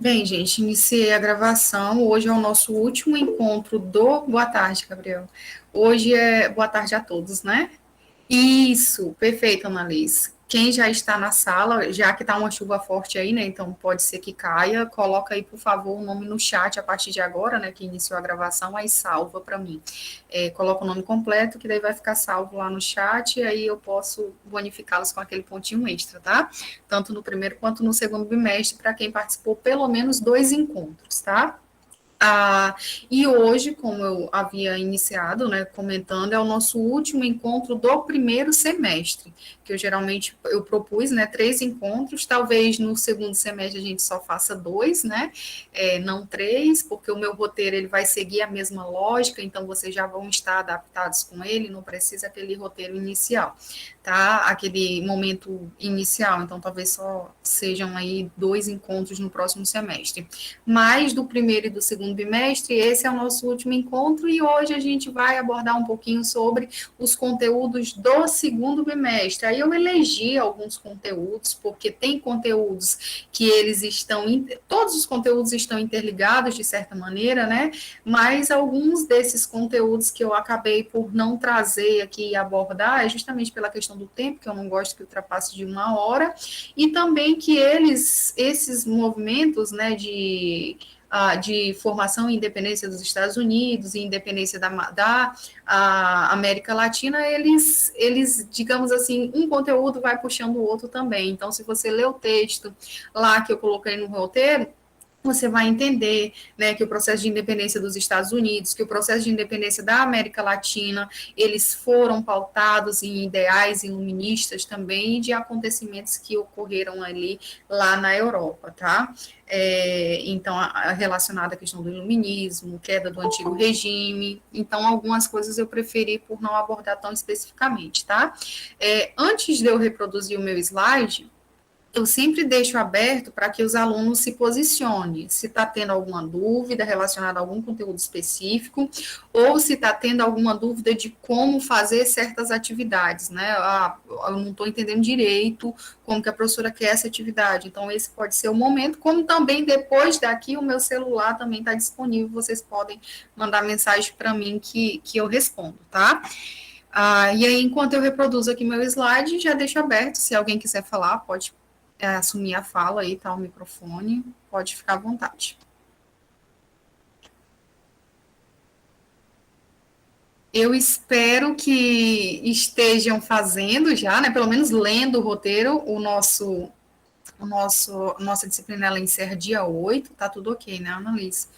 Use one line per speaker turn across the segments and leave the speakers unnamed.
Bem, gente, iniciei a gravação. Hoje é o nosso último encontro do. Boa tarde, Gabriel. Hoje é boa tarde a todos, né? Isso, perfeito, Annalise. Quem já está na sala, já que está uma chuva forte aí, né? Então pode ser que caia, coloca aí, por favor, o nome no chat a partir de agora, né? Que iniciou a gravação, aí salva para mim. Coloca o nome completo, que daí vai ficar salvo lá no chat, e aí eu posso bonificá-los com aquele pontinho extra, tá? Tanto no primeiro quanto no segundo bimestre, para quem participou pelo menos 2 encontros, tá? Ah, e hoje, como eu havia iniciado, né, comentando, é o nosso último encontro do primeiro semestre, que eu propus, né, 3 encontros, talvez no segundo semestre a gente só faça 2, né, não 3, porque o meu roteiro ele vai seguir a mesma lógica, então vocês já vão estar adaptados com ele, não precisa aquele roteiro inicial, tá? Aquele momento inicial, então talvez só sejam aí 2 encontros no próximo semestre. Mas do primeiro e do segundo bimestre, esse é o nosso último encontro e hoje a gente vai abordar um pouquinho sobre os conteúdos do segundo bimestre. Aí eu elegi alguns conteúdos, porque tem conteúdos que eles estão, todos os conteúdos estão interligados de certa maneira, né? Mas alguns desses conteúdos que eu acabei por não trazer aqui e abordar é justamente pela questão do tempo, que eu não gosto que ultrapasse de 1 hora, e também que esses movimentos, né, de formação e independência dos Estados Unidos e independência da América Latina, digamos assim, um conteúdo vai puxando o outro também. Então, se você lê o texto lá que eu coloquei no roteiro, você vai entender, né, que o processo de independência dos Estados Unidos, que o processo de independência da América Latina, eles foram pautados em ideais iluministas também e de acontecimentos que ocorreram ali lá na Europa, tá? Então, relacionada à questão do iluminismo, queda do antigo regime, então algumas coisas eu preferi por não abordar tão especificamente, tá? Antes de eu reproduzir o meu slide, eu sempre deixo aberto para que os alunos se posicionem, se está tendo alguma dúvida relacionada a algum conteúdo específico, ou se está tendo alguma dúvida de como fazer certas atividades, né? Eu não estou entendendo direito como que a professora quer essa atividade, então esse pode ser o momento, como também depois daqui o meu celular também está disponível, vocês podem mandar mensagem para mim que eu respondo, tá? E aí, enquanto eu reproduzo aqui meu slide, já deixo aberto, se alguém quiser falar, pode assumir a fala aí, tá? O microfone, pode ficar à vontade. Eu espero que estejam fazendo já, né? Pelo menos lendo o roteiro, nossa disciplina ela encerra dia 8, tá tudo ok, né, Annalise?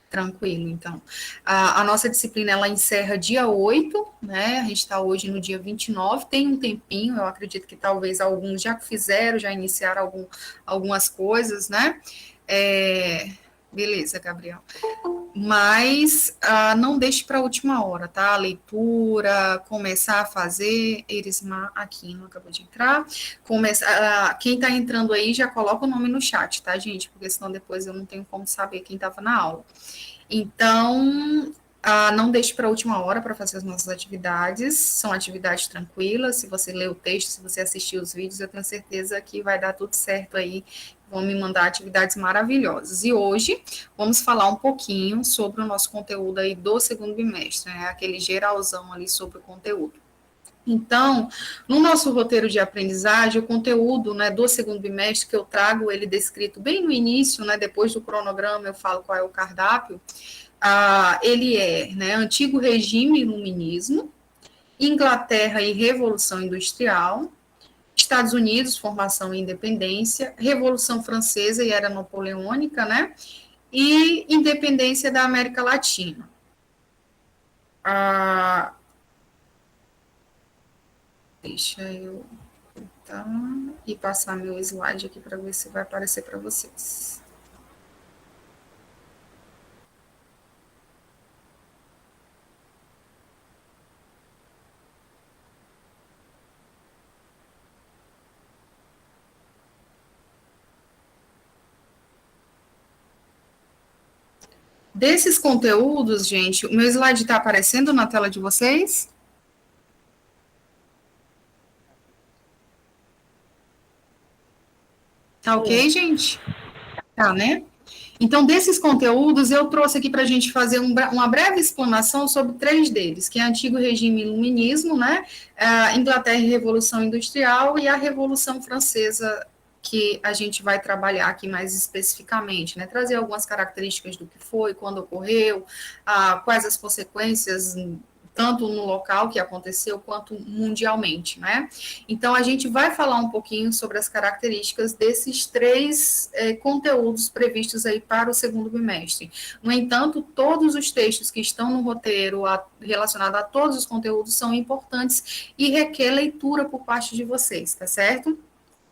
Tranquilo, então. A nossa disciplina, ela encerra dia 8, né? A gente está hoje no dia 29, tem um tempinho, eu acredito que talvez alguns já fizeram, já iniciaram algumas coisas, né? Beleza, Gabriel. Mas não deixe para a última hora, tá? A leitura, começar a fazer. Erismar Aquino acabou de entrar. Quem está entrando aí já coloca o nome no chat, tá, gente? Porque senão depois eu não tenho como saber quem estava na aula. Então, não deixe para a última hora para fazer as nossas atividades. São atividades tranquilas. Se você ler o texto, se você assistir os vídeos, eu tenho certeza que vai dar tudo certo aí. Vão me mandar atividades maravilhosas. E hoje vamos falar um pouquinho sobre o nosso conteúdo aí do segundo bimestre, né? Aquele geralzão ali sobre o conteúdo. Então, no nosso roteiro de aprendizagem, o conteúdo, né, do segundo bimestre que eu trago ele descrito bem no início, né, depois do cronograma eu falo qual é o cardápio. Ele é, né, antigo regime iluminismo, Inglaterra e Revolução Industrial, Estados Unidos, formação e independência, Revolução Francesa e Era Napoleônica, né, e independência da América Latina. Deixa eu e passar meu slide aqui para ver se vai aparecer para vocês. Desses conteúdos, gente, o meu slide está aparecendo na tela de vocês? Tá ok, gente? Tá, né? Então, desses conteúdos, eu trouxe aqui para a gente fazer uma breve explanação sobre 3 deles, que é o antigo regime iluminismo, né, a Inglaterra e Revolução Industrial e a Revolução Francesa, que a gente vai trabalhar aqui mais especificamente, né, trazer algumas características do que foi, quando ocorreu, quais as consequências tanto no local que aconteceu, quanto mundialmente, né? Então, a gente vai falar um pouquinho sobre as características desses 3 conteúdos previstos aí para o segundo bimestre. No entanto, todos os textos que estão no roteiro relacionados a todos os conteúdos são importantes e requer leitura por parte de vocês, tá certo?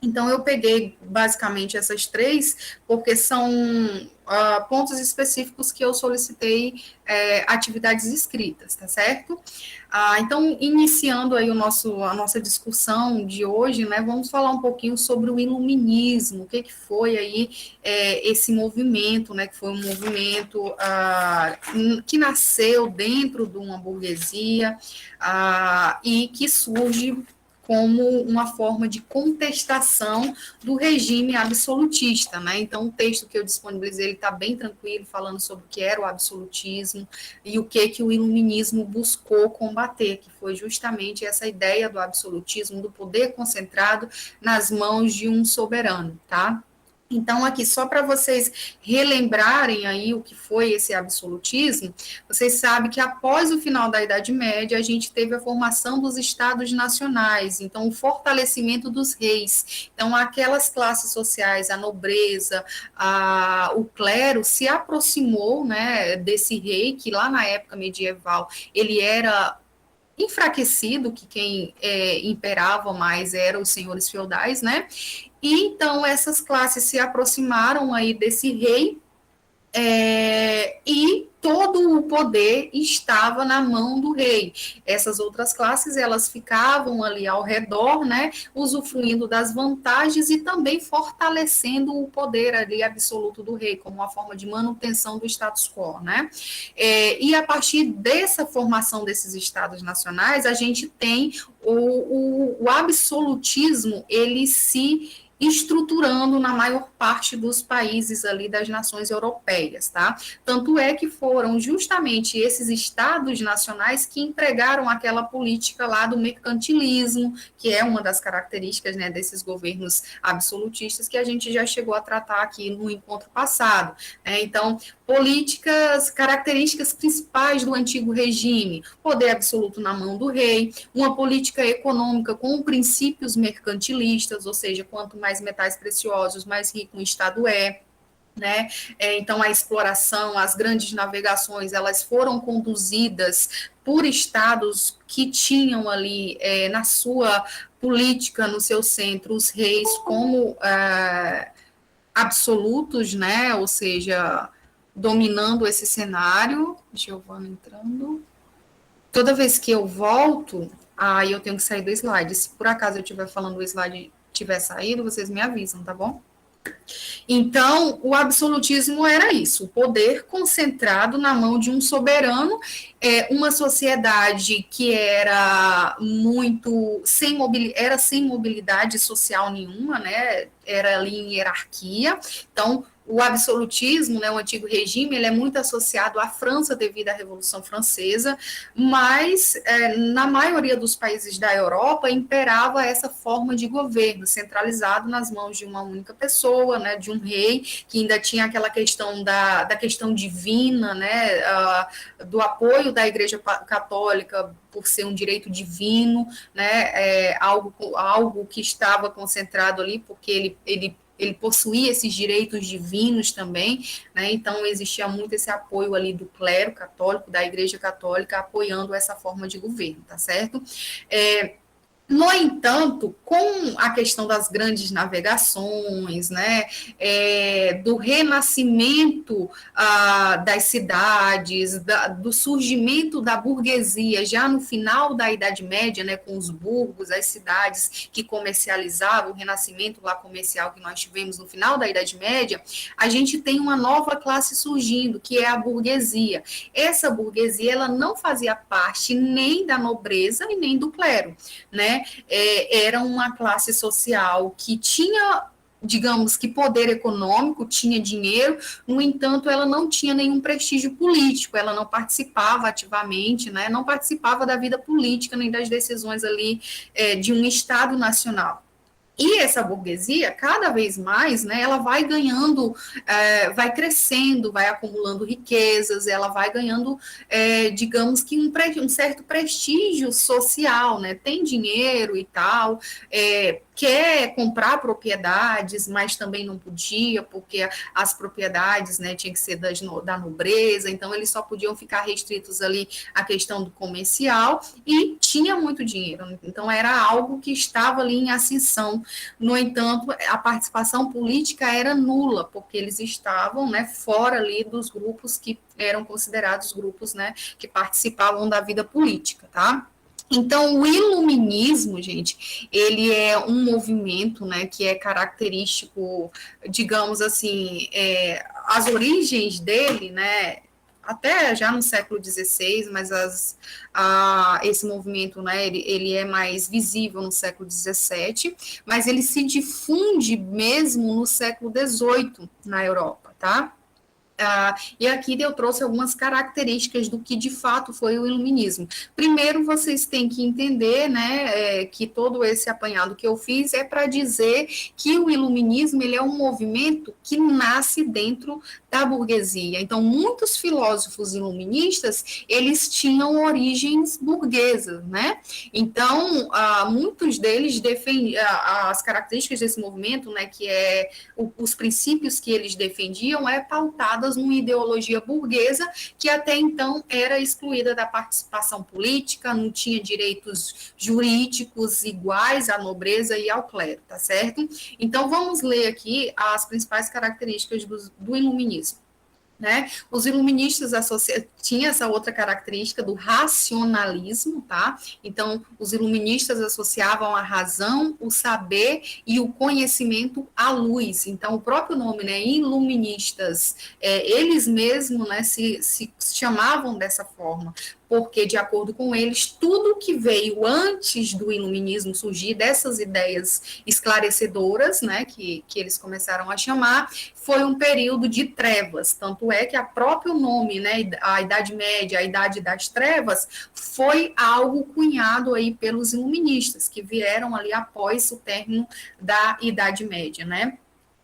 Então, eu peguei basicamente essas 3, porque são pontos específicos que eu solicitei atividades escritas, tá certo? Então, iniciando aí a nossa discussão de hoje, né, vamos falar um pouquinho sobre o iluminismo, o que foi aí esse movimento, né, que foi um movimento que nasceu dentro de uma burguesia e que surge como uma forma de contestação do regime absolutista, né? Então, o texto que eu disponibilizei, ele está bem tranquilo, falando sobre o que era o absolutismo e o que o iluminismo buscou combater, que foi justamente essa ideia do absolutismo, do poder concentrado nas mãos de um soberano, tá? Então, aqui, só para vocês relembrarem aí o que foi esse absolutismo, vocês sabem que após o final da Idade Média, a gente teve a formação dos estados nacionais, então o fortalecimento dos reis. Então, aquelas classes sociais, a nobreza, o clero, se aproximou, né, desse rei, que lá na época medieval, ele era enfraquecido, que quem imperava mais eram os senhores feudais, né? E então essas classes se aproximaram aí desse rei e todo o poder estava na mão do rei. Essas outras classes, elas ficavam ali ao redor, né, usufruindo das vantagens e também fortalecendo o poder ali absoluto do rei, como uma forma de manutenção do status quo, né? E a partir dessa formação desses estados nacionais, a gente tem o absolutismo, ele se estruturando na maior parte dos países ali das nações europeias, tá? Tanto é que foram justamente esses estados nacionais que empregaram aquela política lá do mercantilismo, que é uma das características, né, desses governos absolutistas que a gente já chegou a tratar aqui no encontro passado, né? Então, políticas, características principais do antigo regime, poder absoluto na mão do rei, uma política econômica com princípios mercantilistas, ou seja, quanto mais metais preciosos, mais rico um estado é, né? Então, a exploração, as grandes navegações, elas foram conduzidas por estados que tinham ali na sua política, no seu centro, os reis como absolutos, né? Ou seja, dominando esse cenário. Giovana entrando. Toda vez que eu volto, aí eu tenho que sair do slide. Se por acaso eu estiver falando o slide tiver saído, vocês me avisam, tá bom? Então, o absolutismo era isso, o poder concentrado na mão de um soberano, uma sociedade que era muito sem mobilidade social nenhuma, né? Era ali em hierarquia. Então, o absolutismo, né, o antigo regime, ele é muito associado à França devido à Revolução Francesa, mas na maioria dos países da Europa imperava essa forma de governo centralizado nas mãos de uma única pessoa, né, de um rei, que ainda tinha aquela questão da questão divina, né, do apoio da Igreja Católica por ser um direito divino, né, algo que estava concentrado ali, porque ele possuía esses direitos divinos também, né? Então existia muito esse apoio ali do clero católico, da Igreja Católica, apoiando essa forma de governo, tá certo? No entanto, com a questão das grandes navegações, né, do renascimento das cidades, do surgimento da burguesia já no final da Idade Média, né, com os burgos, as cidades que comercializavam, o renascimento lá comercial que nós tivemos no final da Idade Média, a gente tem uma nova classe surgindo, que é a burguesia. Essa burguesia, ela não fazia parte nem da nobreza e nem do clero, né? Era uma classe social que tinha digamos que poder econômico, tinha dinheiro, no entanto, ela não tinha nenhum prestígio político, ela não participava ativamente, né, não participava da vida política nem das decisões ali de um Estado nacional. E essa burguesia, cada vez mais, né, ela vai ganhando, vai crescendo, vai acumulando riquezas, ela vai ganhando, digamos que um certo prestígio social, né, tem dinheiro e tal, quer comprar propriedades, mas também não podia, porque as propriedades, né, tinha que ser da nobreza, então eles só podiam ficar restritos ali à questão do comercial, e tinha muito dinheiro, então era algo que estava ali em ascensão. No entanto, a participação política era nula, porque eles estavam, né, fora ali dos grupos que eram considerados grupos, né, que participavam da vida política, tá? Então, o iluminismo, gente, ele é um movimento, né, que é característico, digamos assim, as origens dele, né, até já no século XVI, mas esse movimento, né, ele é mais visível no século XVII, mas ele se difunde mesmo no século XVIII na Europa, tá? E aqui eu trouxe algumas características do que de fato foi o iluminismo. Primeiro, vocês têm que entender, né, que todo esse apanhado que eu fiz é para dizer que o iluminismo ele é um movimento que nasce dentro da burguesia. Então, muitos filósofos iluministas eles tinham origens burguesas, né? Então, muitos deles defendem as características desse movimento, né, que é os princípios que eles defendiam pautadas numa ideologia burguesa que até então era excluída da participação política, não tinha direitos jurídicos iguais à nobreza e ao clero, tá certo? Então, vamos ler aqui as principais características do iluminismo. Né? Os iluministas tinham essa outra característica do racionalismo, tá? Então, os iluministas associavam a razão, o saber e o conhecimento à luz. Então, o próprio nome, né, iluministas, eles mesmos, né, se chamavam dessa forma, porque, de acordo com eles, tudo que veio antes do iluminismo surgir, dessas ideias esclarecedoras, né, que eles começaram a chamar, foi um período de trevas, tanto é que o próprio nome, né, a Idade Média, a Idade das Trevas, foi algo cunhado aí pelos iluministas, que vieram ali após o término da Idade Média, né?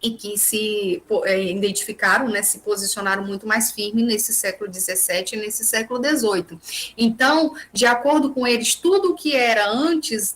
E que se identificaram, né, se posicionaram muito mais firme nesse século XVII e nesse século XVIII. Então, de acordo com eles, tudo que era antes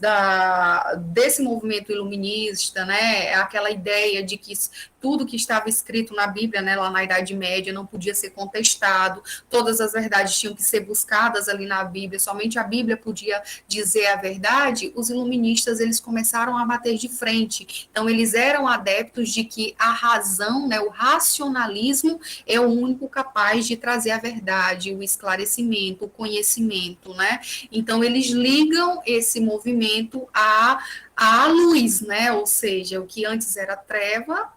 desse movimento iluminista, né, aquela ideia de que tudo que estava escrito na Bíblia, né, lá na Idade Média, não podia ser contestado, todas as verdades tinham que ser buscadas ali na Bíblia, somente a Bíblia podia dizer a verdade, os iluministas, eles começaram a bater de frente. Então, eles eram adeptos de que a razão, né, o racionalismo é o único capaz de trazer a verdade, o esclarecimento, o conhecimento, né? Então, eles ligam esse movimento à luz, né? Ou seja, o que antes era treva,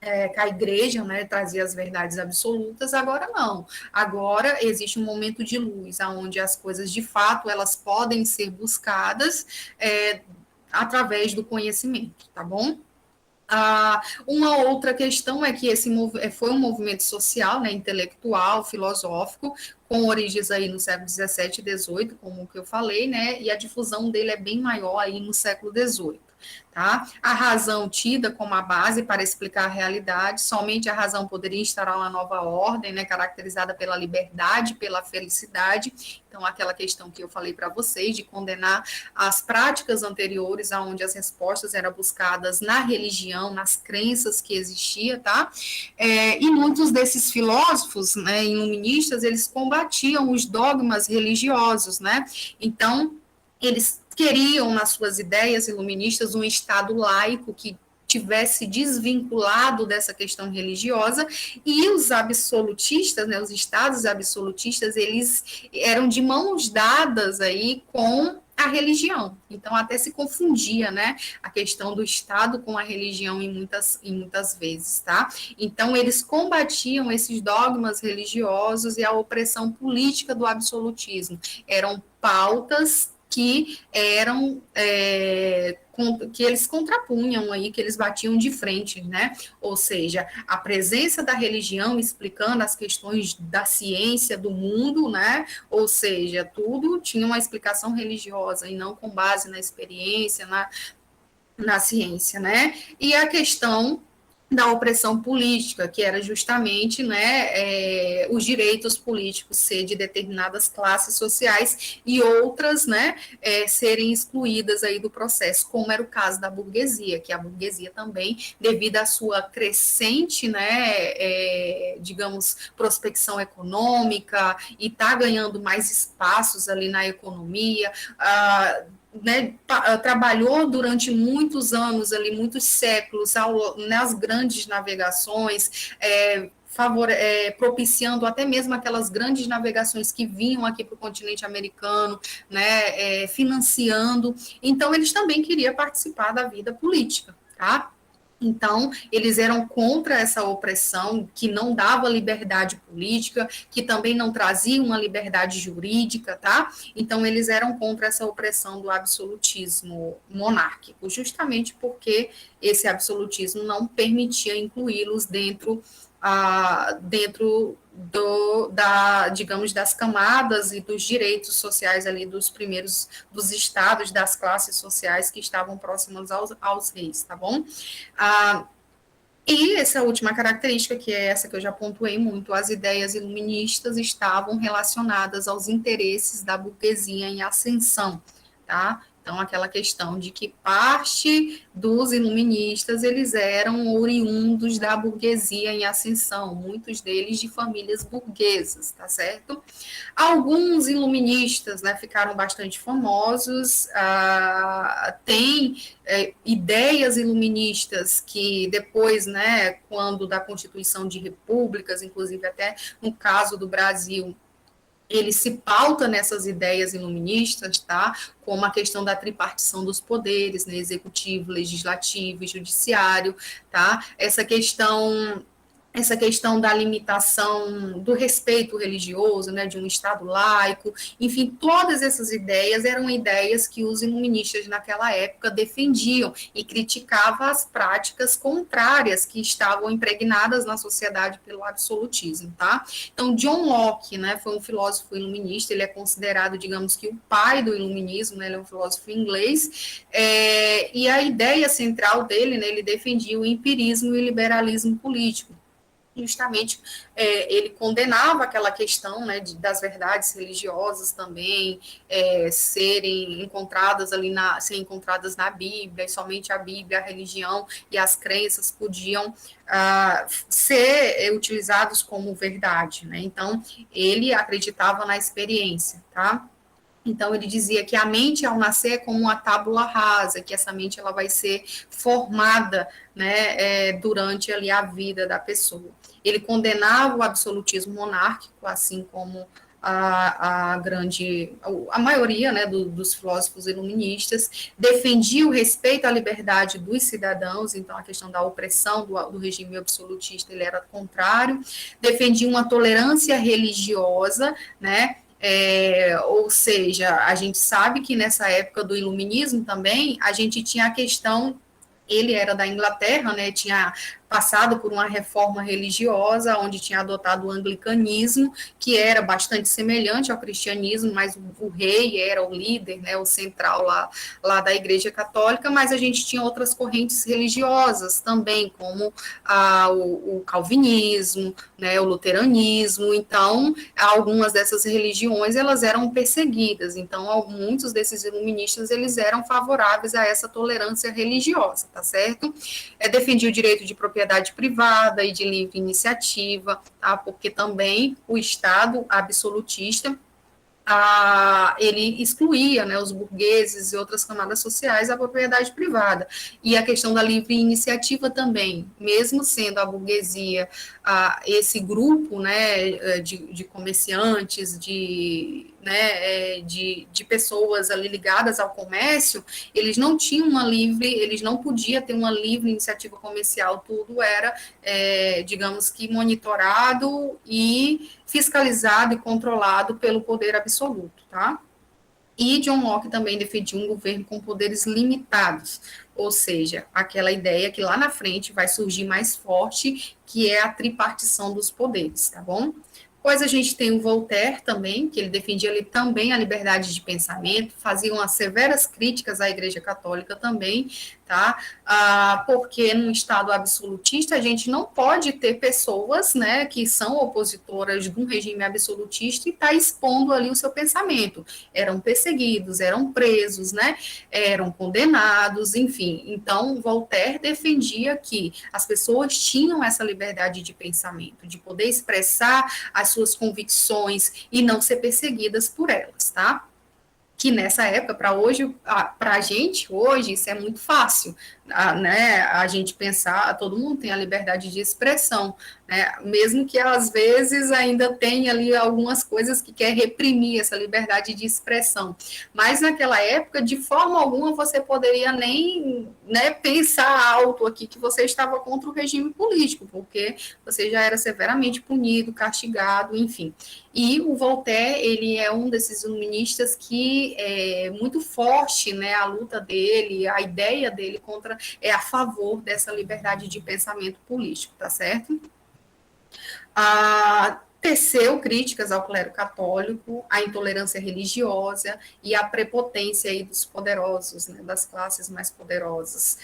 que a igreja, né, trazia as verdades absolutas, agora não. Agora existe um momento de luz, onde as coisas de fato elas podem ser buscadas através do conhecimento, tá bom? Uma outra questão é que esse foi um movimento social, né, intelectual, filosófico, com origens aí no século XVII e XVIII, como o que eu falei, né, e a difusão dele é bem maior aí no século XVIII. Tá? A razão tida como a base para explicar a realidade, somente a razão poderia instaurar uma nova ordem, né, caracterizada pela liberdade, pela felicidade. Então, aquela questão que eu falei para vocês, de condenar as práticas anteriores, onde as respostas eram buscadas na religião, nas crenças que existia, tá? E muitos desses filósofos, né, iluministas, eles combatiam os dogmas religiosos, né? Então, eles queriam, nas suas ideias iluministas, um Estado laico que tivesse desvinculado dessa questão religiosa, e os absolutistas, né, os estados absolutistas, eles eram de mãos dadas aí com a religião. Então, até se confundia, né, a questão do Estado com a religião em muitas vezes, tá? Então, eles combatiam esses dogmas religiosos e a opressão política do absolutismo. Eram pautas que eram que eles contrapunham aí, que eles batiam de frente, né? Ou seja, a presença da religião explicando as questões da ciência, do mundo, né? Ou seja, tudo tinha uma explicação religiosa e não com base na experiência, na ciência, né? E a questão da opressão política, que era justamente, né, os direitos políticos ser de determinadas classes sociais e outras, né, serem excluídas aí do processo, como era o caso da burguesia, que a burguesia também, devido à sua crescente, né, digamos, prospecção econômica e tá ganhando mais espaços ali na economia, né, trabalhou durante muitos anos ali, muitos séculos, nas grandes navegações, propiciando até mesmo aquelas grandes navegações que vinham aqui para o continente americano, né, financiando. Então, eles também queriam participar da vida política, tá? Então, eles eram contra essa opressão que não dava liberdade política, que também não trazia uma liberdade jurídica, tá? Então, eles eram contra essa opressão do absolutismo monárquico, justamente porque esse absolutismo não permitia incluí-los dentro digamos, das camadas e dos direitos sociais ali dos estados, das classes sociais que estavam próximas aos reis, tá bom? E essa última característica, que é essa que eu já pontuei muito, as ideias iluministas estavam relacionadas aos interesses da burguesia em ascensão, tá? Então, aquela questão de que parte dos iluministas, eles eram oriundos da burguesia em ascensão, muitos deles de famílias burguesas, tá certo? Alguns iluministas, né, ficaram bastante famosos, tem ideias iluministas que depois, né, quando da Constituição de Repúblicas, inclusive até no caso do Brasil, ele se pauta nessas ideias iluministas, tá? Como a questão da tripartição dos poderes, né? Executivo, legislativo e judiciário, tá? Essa questão da limitação do respeito religioso, né, de um Estado laico, enfim, todas essas ideias eram ideias que os iluministas naquela época defendiam e criticavam as práticas contrárias que estavam impregnadas na sociedade pelo absolutismo, tá? Então, John Locke, né, foi um filósofo iluminista, ele é considerado, digamos que, o pai do iluminismo, né, ele é um filósofo inglês, e a ideia central dele, né, ele defendia o empirismo e o liberalismo político. Justamente ele condenava aquela questão, né, das verdades religiosas também serem encontradas na Bíblia, e somente a Bíblia, a religião e as crenças podiam ser utilizados como verdade, né? Então, ele acreditava na experiência, tá? Então, ele dizia que a mente, ao nascer, é como uma tábula rasa, que essa mente ela vai ser formada, né, durante ali a vida da pessoa. Ele condenava o absolutismo monárquico, assim como a maioria, né, dos filósofos iluministas, defendia o respeito à liberdade dos cidadãos, então a questão da opressão do regime absolutista, ele era contrário, defendia uma tolerância religiosa, né, ou seja, a gente sabe que nessa época do iluminismo também, a gente tinha a questão, ele era da Inglaterra, né, tinha passado por uma reforma religiosa, onde tinha adotado o anglicanismo, que era bastante semelhante ao cristianismo, mas o rei era o líder, né, o central lá da Igreja Católica, mas a gente tinha outras correntes religiosas também, como o calvinismo, né, o luteranismo. Então, algumas dessas religiões, elas eram perseguidas, então muitos desses iluministas, eles eram favoráveis a essa tolerância religiosa, tá certo? Defendia o direito de propriedade privada e de livre iniciativa, tá? Porque também o Estado absolutista ele excluía, né, os burgueses e outras camadas sociais a propriedade privada. E a questão da livre iniciativa também, mesmo sendo a burguesia esse grupo, né, de comerciantes, de pessoas ali ligadas ao comércio, eles não tinham eles não podiam ter uma livre iniciativa comercial, tudo era, digamos que, monitorado e fiscalizado e controlado pelo poder absoluto, tá? E John Locke também defendia um governo com poderes limitados, ou seja, aquela ideia que lá na frente vai surgir mais forte, que é a tripartição dos poderes, tá bom? Pois a gente tem o Voltaire também, que ele defendia ali também a liberdade de pensamento, fazia umas severas críticas à Igreja Católica também, tá? Porque num Estado absolutista a gente não pode ter pessoas, né, que são opositoras de um regime absolutista e tá expondo ali o seu pensamento. Eram perseguidos, eram presos, né? Eram condenados, enfim. Então, Voltaire defendia que as pessoas tinham essa liberdade de pensamento, de poder expressar as suas convicções e não ser perseguidas por elas, tá? Que nessa época, para hoje, para a gente hoje, isso é muito fácil, né? A gente pensar, todo mundo tem a liberdade de expressão, né? Mesmo que às vezes ainda tenha ali algumas coisas que quer reprimir essa liberdade de expressão. Mas naquela época, de forma alguma, você poderia nem, né, pensar alto aqui que você estava contra o regime político, porque você já era severamente punido, castigado, enfim. E o Voltaire, ele é um desses iluministas que é muito forte, né, a luta dele, a ideia dele contra, é a favor dessa liberdade de pensamento político, tá certo? Teceu críticas ao clero católico, à intolerância religiosa e à prepotência aí dos poderosos, né, das classes mais poderosas.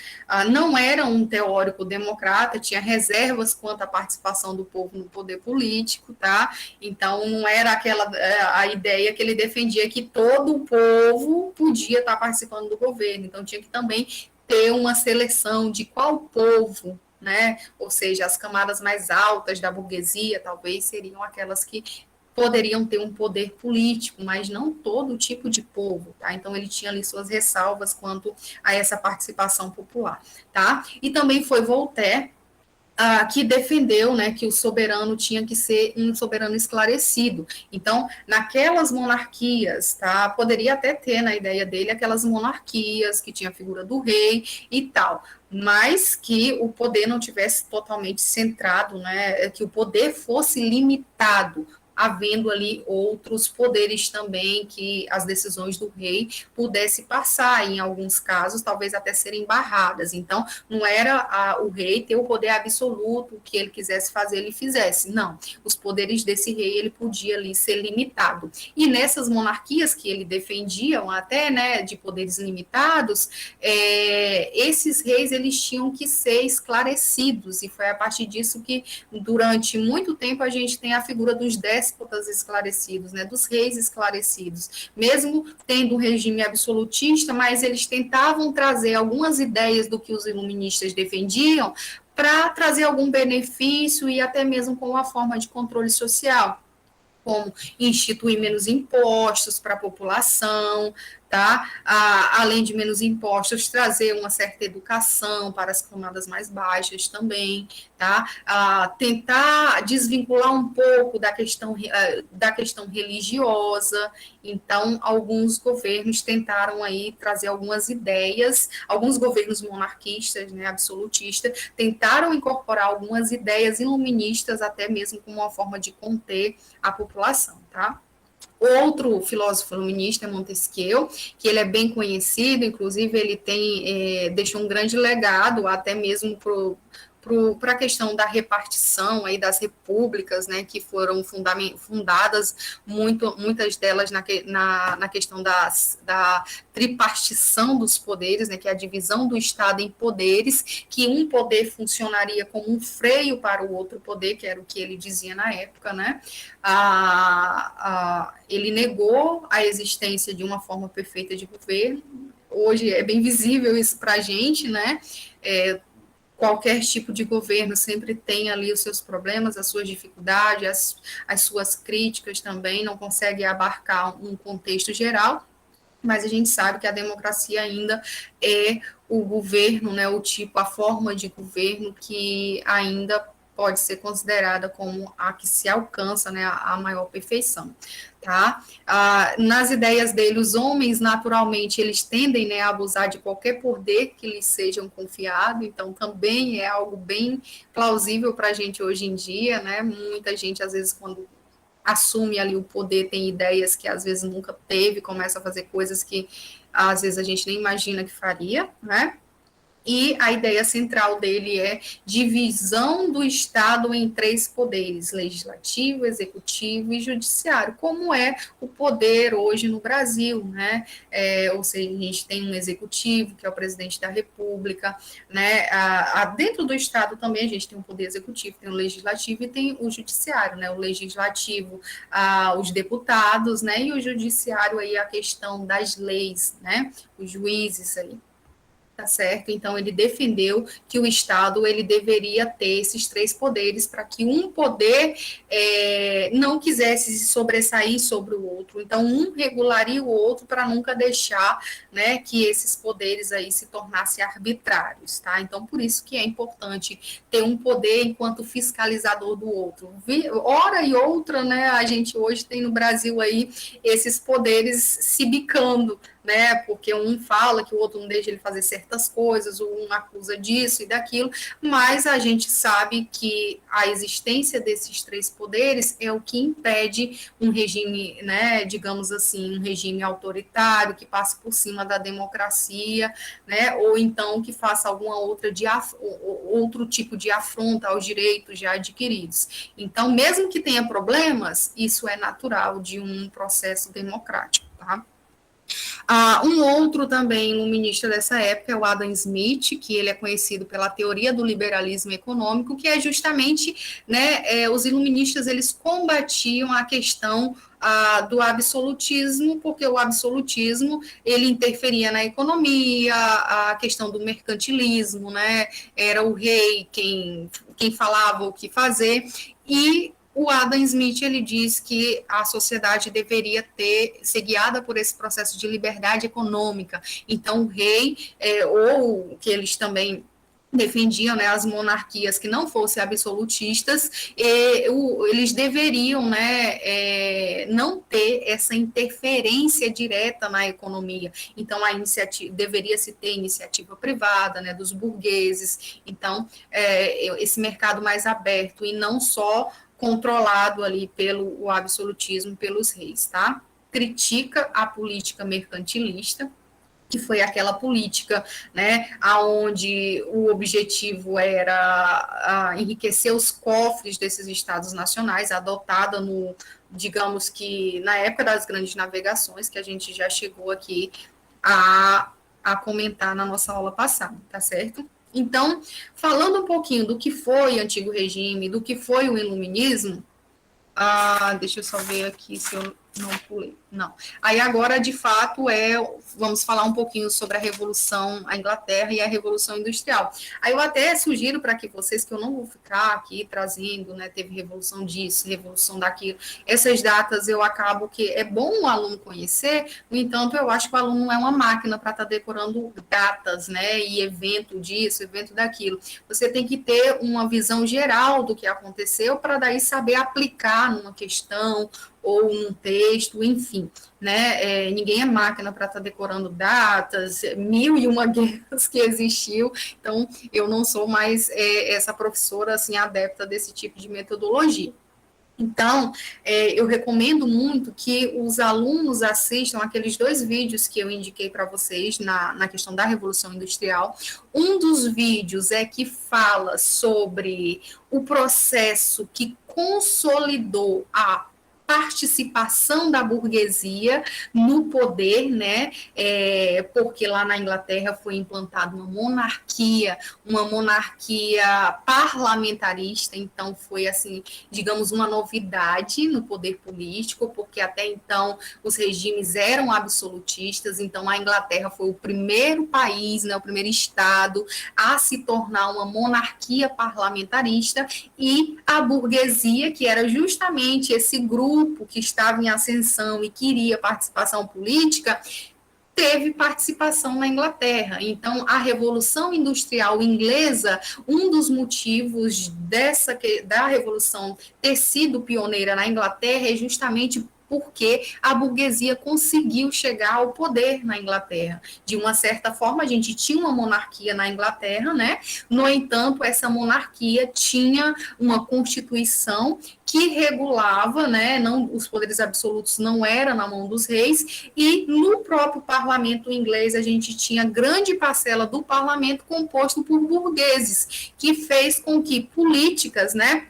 Não era um teórico democrata, tinha reservas quanto à participação do povo no poder político, tá? Então não era aquela a ideia que ele defendia que todo o povo podia estar participando do governo, então tinha que também ter uma seleção de qual povo, né? Ou seja, as camadas mais altas da burguesia talvez seriam aquelas que poderiam ter um poder político, mas não todo tipo de povo, tá? Então ele tinha ali suas ressalvas quanto a essa participação popular, tá? E também foi Voltaire que defendeu, né, que o soberano tinha que ser um soberano esclarecido. Então, naquelas monarquias, tá, poderia até ter na ideia dele aquelas monarquias que tinha a figura do rei e tal, mas que o poder não tivesse totalmente centrado, né, que o poder fosse limitado, havendo ali outros poderes também que as decisões do rei pudesse passar, em alguns casos, talvez até serem barradas. Então, não era o rei ter o poder absoluto, o que ele quisesse fazer, ele fizesse. Não, os poderes desse rei, ele podia ali ser limitado. E nessas monarquias que ele defendia, até, né, de poderes limitados, esses reis, eles tinham que ser esclarecidos, e foi a partir disso que, durante muito tempo, a gente tem a figura dos déspotas esclarecidos, né, dos reis esclarecidos, mesmo tendo um regime absolutista, mas eles tentavam trazer algumas ideias do que os iluministas defendiam para trazer algum benefício e até mesmo com uma forma de controle social, como instituir menos impostos para a população, tá? Além de menos impostos, trazer uma certa educação para as camadas mais baixas também, tá? Tentar desvincular um pouco da questão religiosa. Então, alguns governos tentaram aí trazer algumas ideias, alguns governos monarquistas, né, absolutistas, tentaram incorporar algumas ideias iluministas, até mesmo como uma forma de conter a população, tá? Outro filósofo iluminista é Montesquieu, que ele é bem conhecido, inclusive ele deixou um grande legado, até mesmo para a questão da repartição aí das repúblicas, né, que foram fundadas, muitas delas na questão da tripartição dos poderes, né, que é a divisão do Estado em poderes, que um poder funcionaria como um freio para o outro poder, que era o que ele dizia na época, né? Ele negou a existência de uma forma perfeita de governo. Hoje é bem visível isso para a gente, né? Qualquer tipo de governo sempre tem ali os seus problemas, as suas dificuldades, as suas críticas também, não consegue abarcar um contexto geral, mas a gente sabe que a democracia ainda é o governo, né, o tipo, a forma de governo que ainda pode ser considerada como a que se alcança, né, a maior perfeição, tá? Nas ideias dele, os homens, naturalmente, eles tendem, né, a abusar de qualquer poder que lhes sejam confiado, então também é algo bem plausível para a gente hoje em dia, né? Muita gente, às vezes, quando assume ali o poder, tem ideias que às vezes nunca teve, começa a fazer coisas que às vezes a gente nem imagina que faria, né? E a ideia central dele é divisão do Estado em três poderes: legislativo, executivo e judiciário, como é o poder hoje no Brasil, né? Ou seja, a gente tem um executivo, que é o presidente da República, né? Dentro do Estado também a gente tem um poder executivo, tem o legislativo e tem o judiciário, né? O legislativo, os deputados, né? E o judiciário aí a questão das leis, né? Os juízes aí. Tá certo? Então ele defendeu que o Estado ele deveria ter esses três poderes para que um poder não quisesse se sobressair sobre o outro. Então um regularia o outro para nunca deixar, né, que esses poderes aí se tornassem arbitrários, tá? Então por isso que é importante ter um poder enquanto fiscalizador do outro. Hora e outra, né? A gente hoje tem no Brasil aí esses poderes se bicando, né? Porque um fala que o outro não deixa ele fazer certas coisas, um acusa disso e daquilo, mas a gente sabe que a existência desses três poderes é o que impede um regime, né, digamos assim, um regime autoritário que passe por cima da democracia, né, ou então que faça alguma outra outro tipo de afronta aos direitos já adquiridos. Então, mesmo que tenha problemas, isso é natural de um processo democrático, tá? Um outro também iluminista dessa época é o Adam Smith, que ele é conhecido pela teoria do liberalismo econômico, que é justamente, né, os iluministas eles combatiam a questão do absolutismo, porque o absolutismo ele interferia na economia, a questão do mercantilismo, né, era o rei quem falava o que fazer, e o Adam Smith ele diz que a sociedade deveria ser guiada por esse processo de liberdade econômica. Então, o rei, ou que eles também defendiam, né, as monarquias que não fossem absolutistas, eles deveriam, né, não ter essa interferência direta na economia. Então, a iniciativa deveria se ter iniciativa privada, né, dos burgueses. Então, esse mercado mais aberto e não só controlado ali pelo o absolutismo, pelos reis, tá? Critica a política mercantilista, que foi aquela política, né, aonde o objetivo era enriquecer os cofres desses estados nacionais, adotada no, digamos que na época das grandes navegações, que a gente já chegou aqui a comentar na nossa aula passada, tá certo? Então, falando um pouquinho do que foi o Antigo Regime, do que foi o Iluminismo, deixa eu só ver aqui se eu não pulei. Não. Aí agora, de fato, vamos falar um pouquinho sobre a Revolução, a Inglaterra e a Revolução Industrial. Aí eu até sugiro para que vocês, que eu não vou ficar aqui trazendo, né, teve Revolução disso, Revolução daquilo, essas datas eu acabo que é bom o aluno conhecer, no entanto, eu acho que o aluno não é uma máquina para estar decorando datas, né, e evento disso, evento daquilo. Você tem que ter uma visão geral do que aconteceu para daí saber aplicar numa questão, ou um texto, enfim, né? Ninguém é máquina para estar decorando datas, 1001 guerras que existiu, então eu não sou mais essa professora assim adepta desse tipo de metodologia. Então, eu recomendo muito que os alunos assistam aqueles 2 vídeos que eu indiquei para vocês na questão da Revolução Industrial. Um dos vídeos é que fala sobre o processo que consolidou a participação da burguesia no poder, né? Porque lá na Inglaterra foi implantada uma monarquia parlamentarista, então foi assim, digamos, uma novidade no poder político, porque até então os regimes eram absolutistas, então a Inglaterra foi o primeiro país, né, o primeiro estado a se tornar uma monarquia parlamentarista, e a burguesia, que era justamente esse grupo que estava em ascensão e queria participação política, teve participação na Inglaterra. Então, a Revolução Industrial Inglesa, um dos motivos da Revolução ter sido pioneira na Inglaterra é justamente porque a burguesia conseguiu chegar ao poder na Inglaterra. De uma certa forma, a gente tinha uma monarquia na Inglaterra, né? No entanto, essa monarquia tinha uma constituição que regulava, né, não, os poderes absolutos não eram na mão dos reis, e no próprio parlamento inglês a gente tinha grande parcela do parlamento composto por burgueses, que fez com que políticas, né,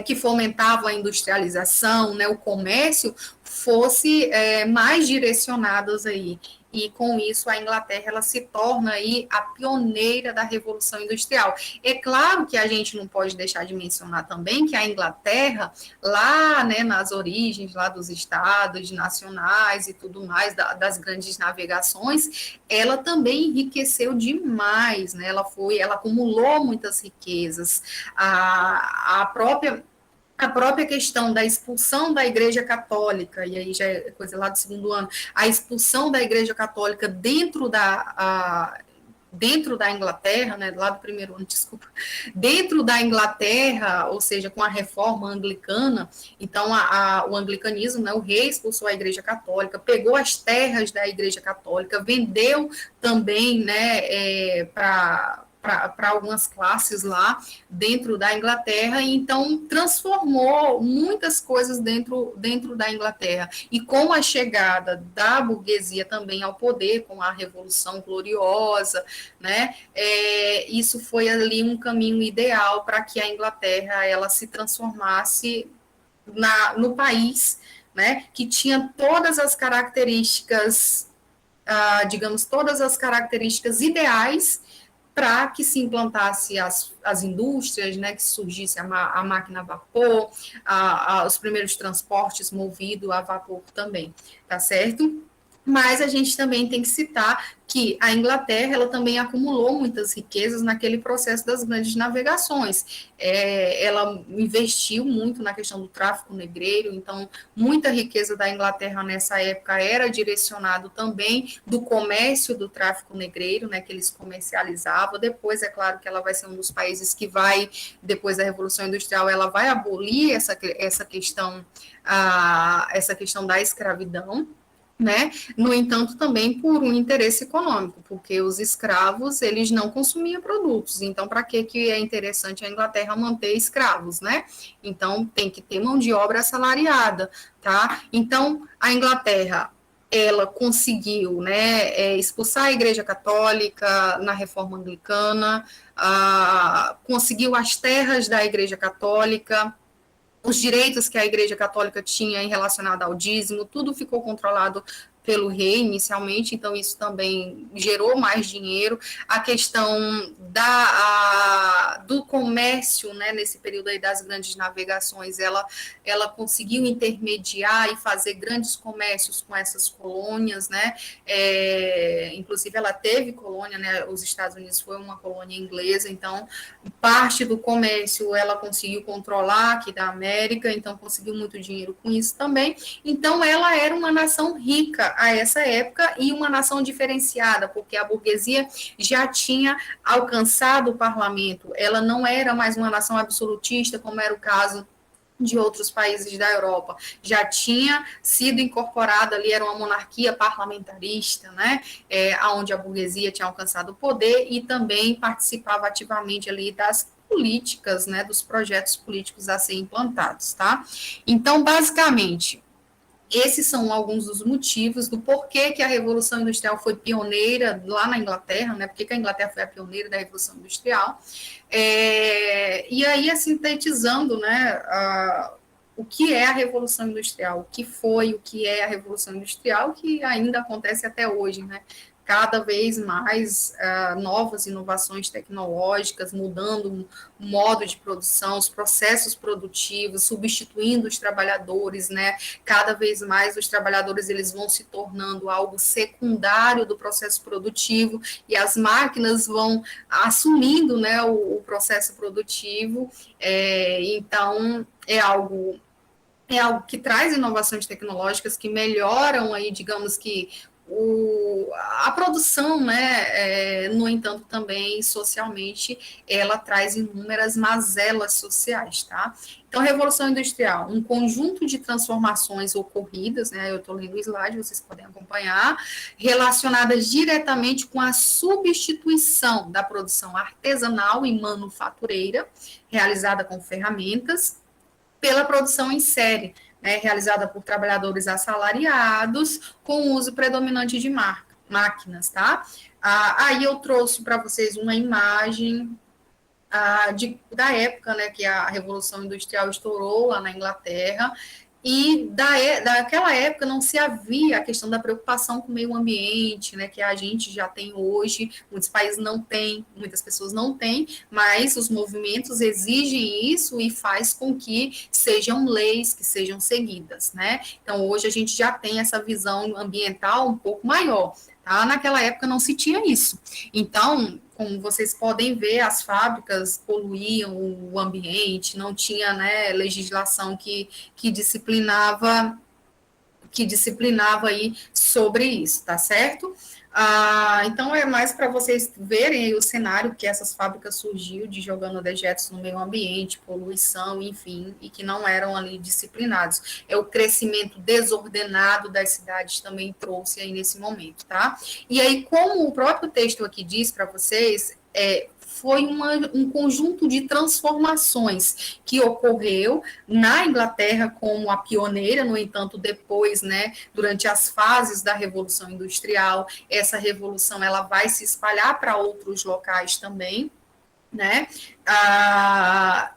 que fomentavam a industrialização, né, o comércio, fosse mais direcionadas aí. E com isso a Inglaterra ela se torna aí a pioneira da Revolução Industrial. É claro que a gente não pode deixar de mencionar também que a Inglaterra, lá, né, nas origens lá dos estados nacionais e tudo mais, das grandes navegações, ela também enriqueceu demais, né? Ela acumulou muitas riquezas. A própria questão da expulsão da Igreja Católica, e aí já é coisa lá do segundo ano, a expulsão da Igreja Católica dentro da Inglaterra, né, lá do primeiro ano, desculpa, dentro da Inglaterra, ou seja, com a reforma anglicana, então o anglicanismo, né, o rei expulsou a Igreja Católica, pegou as terras da Igreja Católica, vendeu também, né, para algumas classes lá dentro da Inglaterra, e então transformou muitas coisas dentro da Inglaterra. E com a chegada da burguesia também ao poder, com a Revolução Gloriosa, né, isso foi ali um caminho ideal para que a Inglaterra ela se transformasse no país, né, que tinha todas as características, digamos, todas as características ideais para que se implantasse as indústrias, né, que surgisse a máquina a vapor, os primeiros transportes movidos a vapor também, tá certo? Mas a gente também tem que citar que a Inglaterra ela também acumulou muitas riquezas naquele processo das grandes navegações. Ela investiu muito na questão do tráfico negreiro, então muita riqueza da Inglaterra nessa época era direcionado também do comércio do tráfico negreiro, né, que eles comercializavam. Depois, é claro que ela vai ser um dos países que vai, depois da Revolução Industrial, ela vai abolir essa questão da escravidão, né? No entanto, também por um interesse econômico, porque os escravos eles não consumiam produtos. Então, para que é interessante a Inglaterra manter escravos, né? Então, tem que ter mão de obra assalariada, tá? Então, a Inglaterra ela conseguiu, né, expulsar a Igreja Católica na Reforma Anglicana, conseguiu as terras da Igreja Católica, os direitos que a Igreja Católica tinha em relacionado ao dízimo, tudo ficou controlado pelo rei inicialmente, então isso também gerou mais dinheiro. A questão do comércio, né, nesse período aí das grandes navegações, ela conseguiu intermediar e fazer grandes comércios com essas colônias, né, inclusive ela teve colônia, né, os Estados Unidos foi uma colônia inglesa, então parte do comércio ela conseguiu controlar aqui da América, então conseguiu muito dinheiro com isso também. Então ela era uma nação rica a essa época e uma nação diferenciada, porque a burguesia já tinha alcançado o parlamento, ela não era mais uma nação absolutista, como era o caso de outros países da Europa, já tinha sido incorporada ali, era uma monarquia parlamentarista, né, onde a burguesia tinha alcançado o poder e também participava ativamente ali das políticas, né, dos projetos políticos a serem implantados, tá? Então, basicamente, esses são alguns dos motivos do porquê que a Revolução Industrial foi pioneira lá na Inglaterra, né? Porque a Inglaterra foi a pioneira da Revolução Industrial. E aí, sintetizando, né, o que é a Revolução Industrial, o que foi, o que é a Revolução Industrial, que ainda acontece até hoje, né? Cada vez mais novas inovações tecnológicas, mudando o modo de produção, os processos produtivos, substituindo os trabalhadores, né? Cada vez mais os trabalhadores eles vão se tornando algo secundário do processo produtivo e as máquinas vão assumindo, né, o processo produtivo. Então, é algo que traz inovações tecnológicas que melhoram aí, digamos que a produção, né, no entanto, também socialmente, ela traz inúmeras mazelas sociais, tá? Então, a Revolução Industrial, um conjunto de transformações ocorridas, né, eu estou lendo o slide, vocês podem acompanhar, relacionadas diretamente com a substituição da produção artesanal e manufatureira, realizada com ferramentas, pela produção em série, né, realizada por trabalhadores assalariados, com uso predominante de máquinas, tá? Aí eu trouxe para vocês uma imagem da época, né, que a Revolução Industrial estourou lá na Inglaterra, e daquela época não se havia a questão da preocupação com o meio ambiente, né, que a gente já tem hoje, muitos países não têm, muitas pessoas não têm, mas os movimentos exigem isso e faz com que sejam leis que sejam seguidas, né? Então, hoje a gente já tem essa visão ambiental um pouco maior, tá? Naquela época não se tinha isso. Então, como vocês podem ver, as fábricas poluíam o ambiente, não tinha, né, legislação que disciplinava aí sobre isso, tá certo? Então, é mais para vocês verem aí o cenário que essas fábricas surgiu de jogando dejetos no meio ambiente, poluição, enfim, e que não eram ali disciplinados. É o crescimento desordenado das cidades também trouxe aí nesse momento, tá? E aí, como o próprio texto aqui diz para vocês, foi um conjunto de transformações que ocorreu na Inglaterra como a pioneira, no entanto, depois, né, durante as fases da Revolução Industrial, essa revolução ela vai se espalhar para outros locais também, né?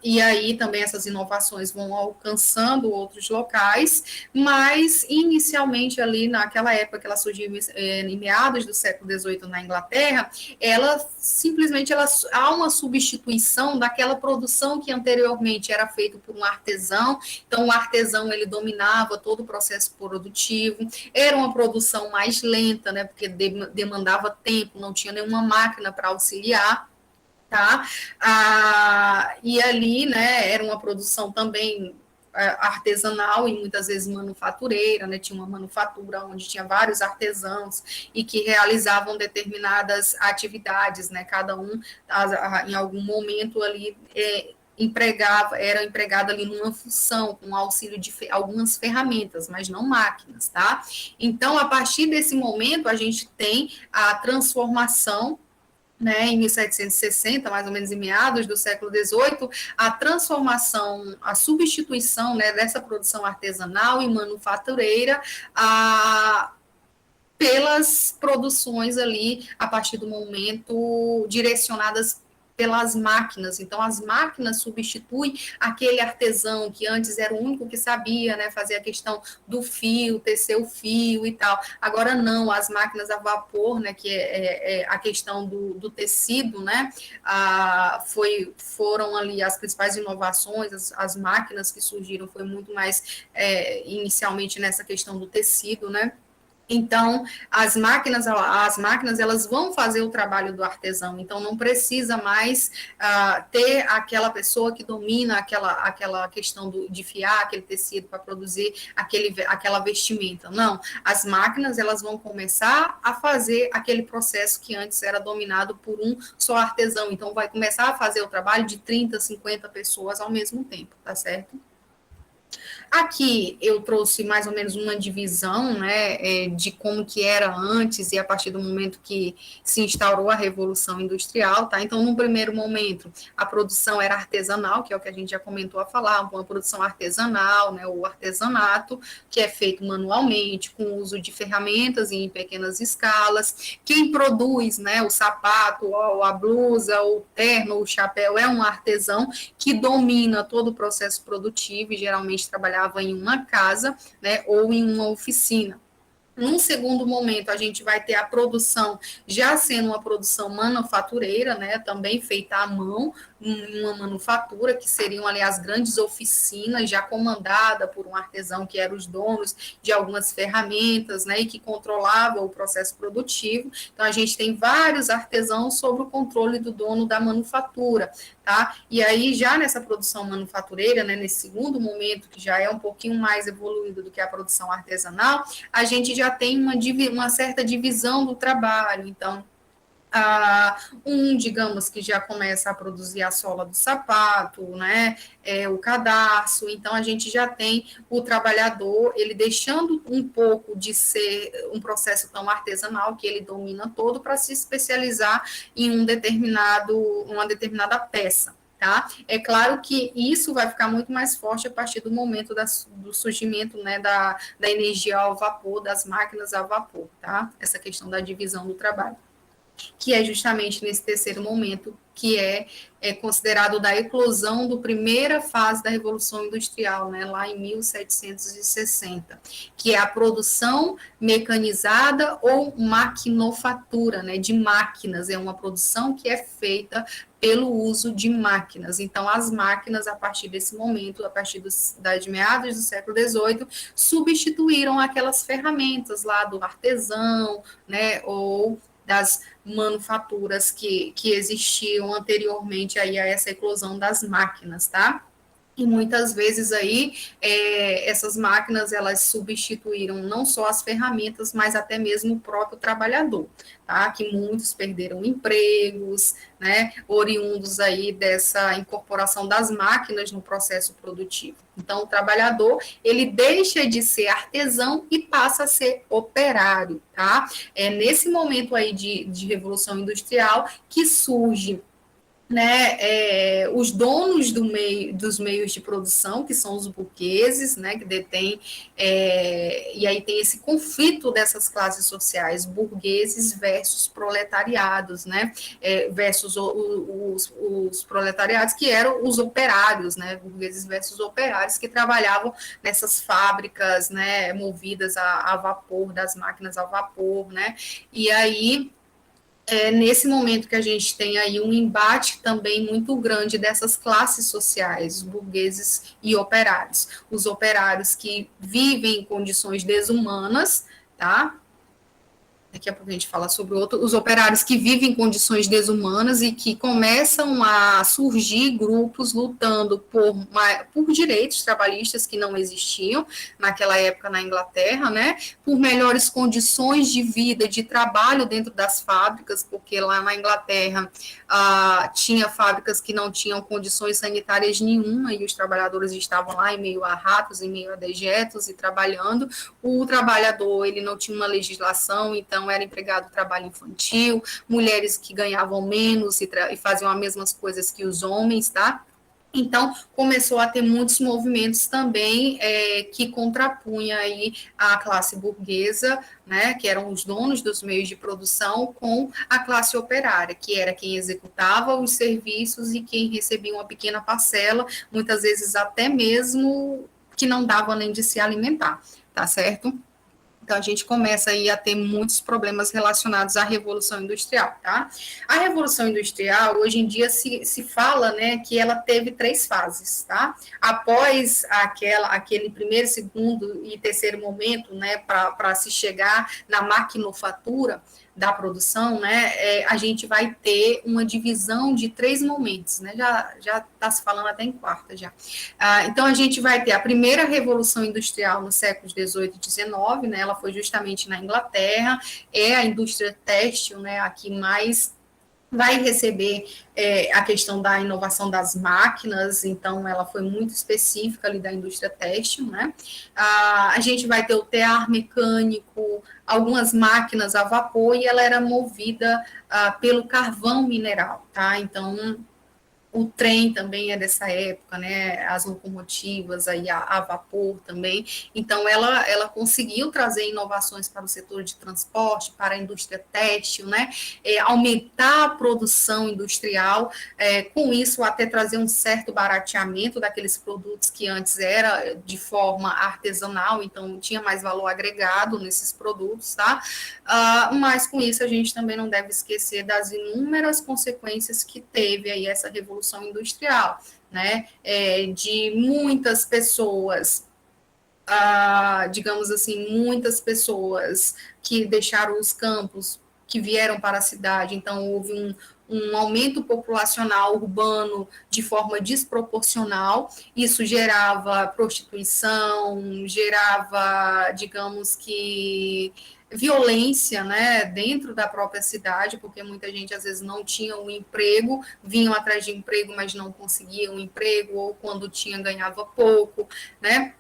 E aí também essas inovações vão alcançando outros locais, mas inicialmente ali naquela época que ela surgiu em meados do século XVIII na Inglaterra, ela simplesmente há uma substituição daquela produção que anteriormente era feita por um artesão. Então o artesão ele dominava todo o processo produtivo, era uma produção mais lenta, né? Porque demandava tempo, não tinha nenhuma máquina para auxiliar. Tá? E ali, né, era uma produção também artesanal e muitas vezes manufatureira, né, tinha uma manufatura onde tinha vários artesãos e que realizavam determinadas atividades, né, cada um em algum momento ali era empregado ali numa função, com auxílio de algumas ferramentas, mas não máquinas, tá? Então, a partir desse momento, a gente tem a transformação, né, em 1760, mais ou menos em meados do século XVIII, a transformação, a substituição, né, dessa produção artesanal e manufatureira pelas produções ali, a partir do momento direcionadas pelas máquinas. Então, as máquinas substituem aquele artesão que antes era o único que sabia, né, fazer a questão do fio, tecer o fio e tal. Agora não, as máquinas a vapor, né, que é a questão do tecido, né, foram ali as principais inovações, as máquinas que surgiram foi muito mais inicialmente nessa questão do tecido, né. Então, as máquinas elas vão fazer o trabalho do artesão, então não precisa mais ter aquela pessoa que domina aquela questão de fiar aquele tecido para produzir aquela vestimenta. Não, as máquinas elas vão começar a fazer aquele processo que antes era dominado por um só artesão, então vai começar a fazer o trabalho de 30, 50 pessoas ao mesmo tempo, tá certo? Aqui eu trouxe mais ou menos uma divisão, né, de como que era antes e a partir do momento que se instaurou a Revolução Industrial, tá? Então, num primeiro momento, a produção era artesanal, que é o que a gente já comentou a falar, uma produção artesanal, né, o artesanato, que é feito manualmente, com o uso de ferramentas e em pequenas escalas. Quem produz, né, o sapato, a blusa, o terno, o chapéu, é um artesão que domina todo o processo produtivo e geralmente trabalhava em uma casa, né, ou em uma oficina. Num segundo momento, a gente vai ter a produção já sendo uma produção manufatureira, né, também feita à mão, em uma manufatura, que seriam ali as grandes oficinas, já comandada por um artesão que eram os donos de algumas ferramentas, né, e que controlava o processo produtivo. Então, a gente tem vários artesãos sob o controle do dono da manufatura, tá? E aí, já nessa produção manufatureira, né, nesse segundo momento, que já é um pouquinho mais evoluído do que a produção artesanal, a gente já tem uma certa divisão do trabalho. Então, digamos que já começa a produzir a sola do sapato, né, o cadarço, então a gente já tem o trabalhador, ele deixando um pouco de ser um processo tão artesanal, que ele domina todo, para se especializar em uma determinada peça. Tá? É claro que isso vai ficar muito mais forte a partir do momento do surgimento, né, da energia ao vapor, das máquinas a vapor, tá? Essa questão da divisão do trabalho, que é justamente nesse terceiro momento, que é considerado da eclosão da primeira fase da Revolução Industrial, né, lá em 1760, que é a produção mecanizada ou maquinofatura, né, de máquinas, é uma produção que é feita pelo uso de máquinas. Então, as máquinas, a partir desse momento, a partir de meados do século XVIII, substituíram aquelas ferramentas lá do artesão, né, ou das manufaturas que existiam anteriormente aí a essa eclosão das máquinas, tá? E muitas vezes aí essas máquinas elas substituíram não só as ferramentas, mas até mesmo o próprio trabalhador, tá? Que muitos perderam empregos, né? Oriundos aí dessa incorporação das máquinas no processo produtivo. Então, o trabalhador ele deixa de ser artesão e passa a ser operário, tá? É nesse momento aí de revolução industrial que surge, né, os donos dos meios de produção, que são os burgueses, né, que detêm, e aí tem esse conflito dessas classes sociais, burgueses versus proletariados, né, versus os proletariados, que eram os operários, né, burgueses versus operários, que trabalhavam nessas fábricas, né, movidas a vapor, das máquinas a vapor, né, e aí nesse momento que a gente tem aí um embate também muito grande dessas classes sociais, burgueses e operários. Os operários que vivem em condições desumanas, tá? Daqui a pouco a gente fala sobre os operários que vivem em condições desumanas e que começam a surgir grupos lutando por direitos trabalhistas que não existiam naquela época na Inglaterra, né? Por melhores condições de vida, de trabalho dentro das fábricas, porque lá na Inglaterra tinha fábricas que não tinham condições sanitárias nenhuma e os trabalhadores estavam lá em meio a ratos, em meio a dejetos e trabalhando. O trabalhador ele não tinha uma legislação, então era empregado trabalho infantil, mulheres que ganhavam menos e faziam as mesmas coisas que os homens, tá? Então, começou a ter muitos movimentos também que contrapunha aí a classe burguesa, né, que eram os donos dos meios de produção, com a classe operária, que era quem executava os serviços e quem recebia uma pequena parcela, muitas vezes até mesmo que não dava nem de se alimentar, tá certo? Então, a gente começa aí a ter muitos problemas relacionados à Revolução Industrial, tá? A Revolução Industrial, hoje em dia, se fala, né, que ela teve 3 fases, tá? Após aquele primeiro, segundo e terceiro momento, né, para se chegar na maquinofatura da produção, né, a gente vai ter uma divisão de 3 momentos, né, já está se falando até em quarta já. Então, a gente vai ter a primeira Revolução Industrial no século XVIII e XIX, né, ela foi justamente na Inglaterra, é a indústria têxtil, né, a que mais vai receber a questão da inovação das máquinas, então ela foi muito específica ali da indústria têxtil, né? A gente vai ter o tear mecânico, algumas máquinas a vapor, e ela era movida pelo carvão mineral, tá? Então, o trem também é dessa época, né? As locomotivas aí a vapor também. Então, ela conseguiu trazer inovações para o setor de transporte, para a indústria têxtil, né? Aumentar a produção industrial, com isso até trazer um certo barateamento daqueles produtos que antes era de forma artesanal, então tinha mais valor agregado nesses produtos, tá? Mas com isso a gente também não deve esquecer das inúmeras consequências que teve aí essa revolução industrial, né? De muitas pessoas, digamos assim, muitas pessoas que deixaram os campos, que vieram para a cidade, então houve um aumento populacional urbano de forma desproporcional. Isso gerava prostituição, gerava, digamos que, violência, né, dentro da própria cidade, porque muita gente às vezes não tinha um emprego, vinham atrás de emprego, mas não conseguiam um emprego, ou quando tinha ganhava pouco, né?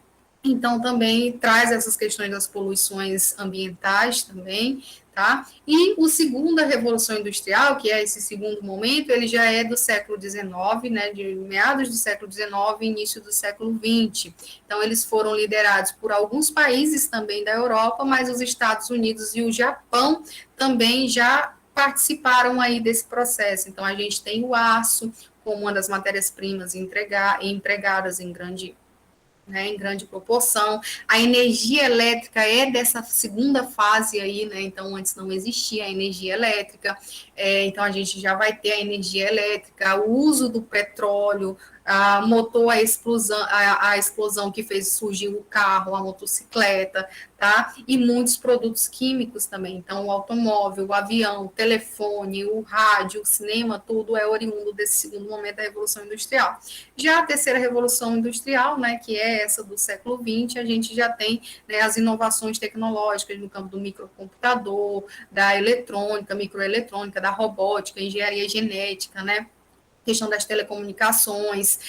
Então, também traz essas questões das poluições ambientais também, tá? E o segundo, a Revolução Industrial, que é esse segundo momento, ele já é do século XIX, né, de meados do século XIX e início do século XX. Então, eles foram liderados por alguns países também da Europa, mas os Estados Unidos e o Japão também já participaram aí desse processo. Então, a gente tem o aço como uma das matérias-primas empregadas em grande, né, em grande proporção. A energia elétrica é dessa segunda fase aí, né? Então, antes não existia a energia elétrica, então a gente já vai ter a energia elétrica, o uso do petróleo, motor a explosão que fez surgir o carro, a motocicleta, tá? E muitos produtos químicos também. Então, o automóvel, o avião, o telefone, o rádio, o cinema, tudo é oriundo desse segundo momento da Revolução Industrial. Já a terceira Revolução Industrial, né, que é essa do século XX, a gente já tem, né, as inovações tecnológicas no campo do microcomputador, da eletrônica, microeletrônica, da robótica, engenharia genética, né? Questão das telecomunicações,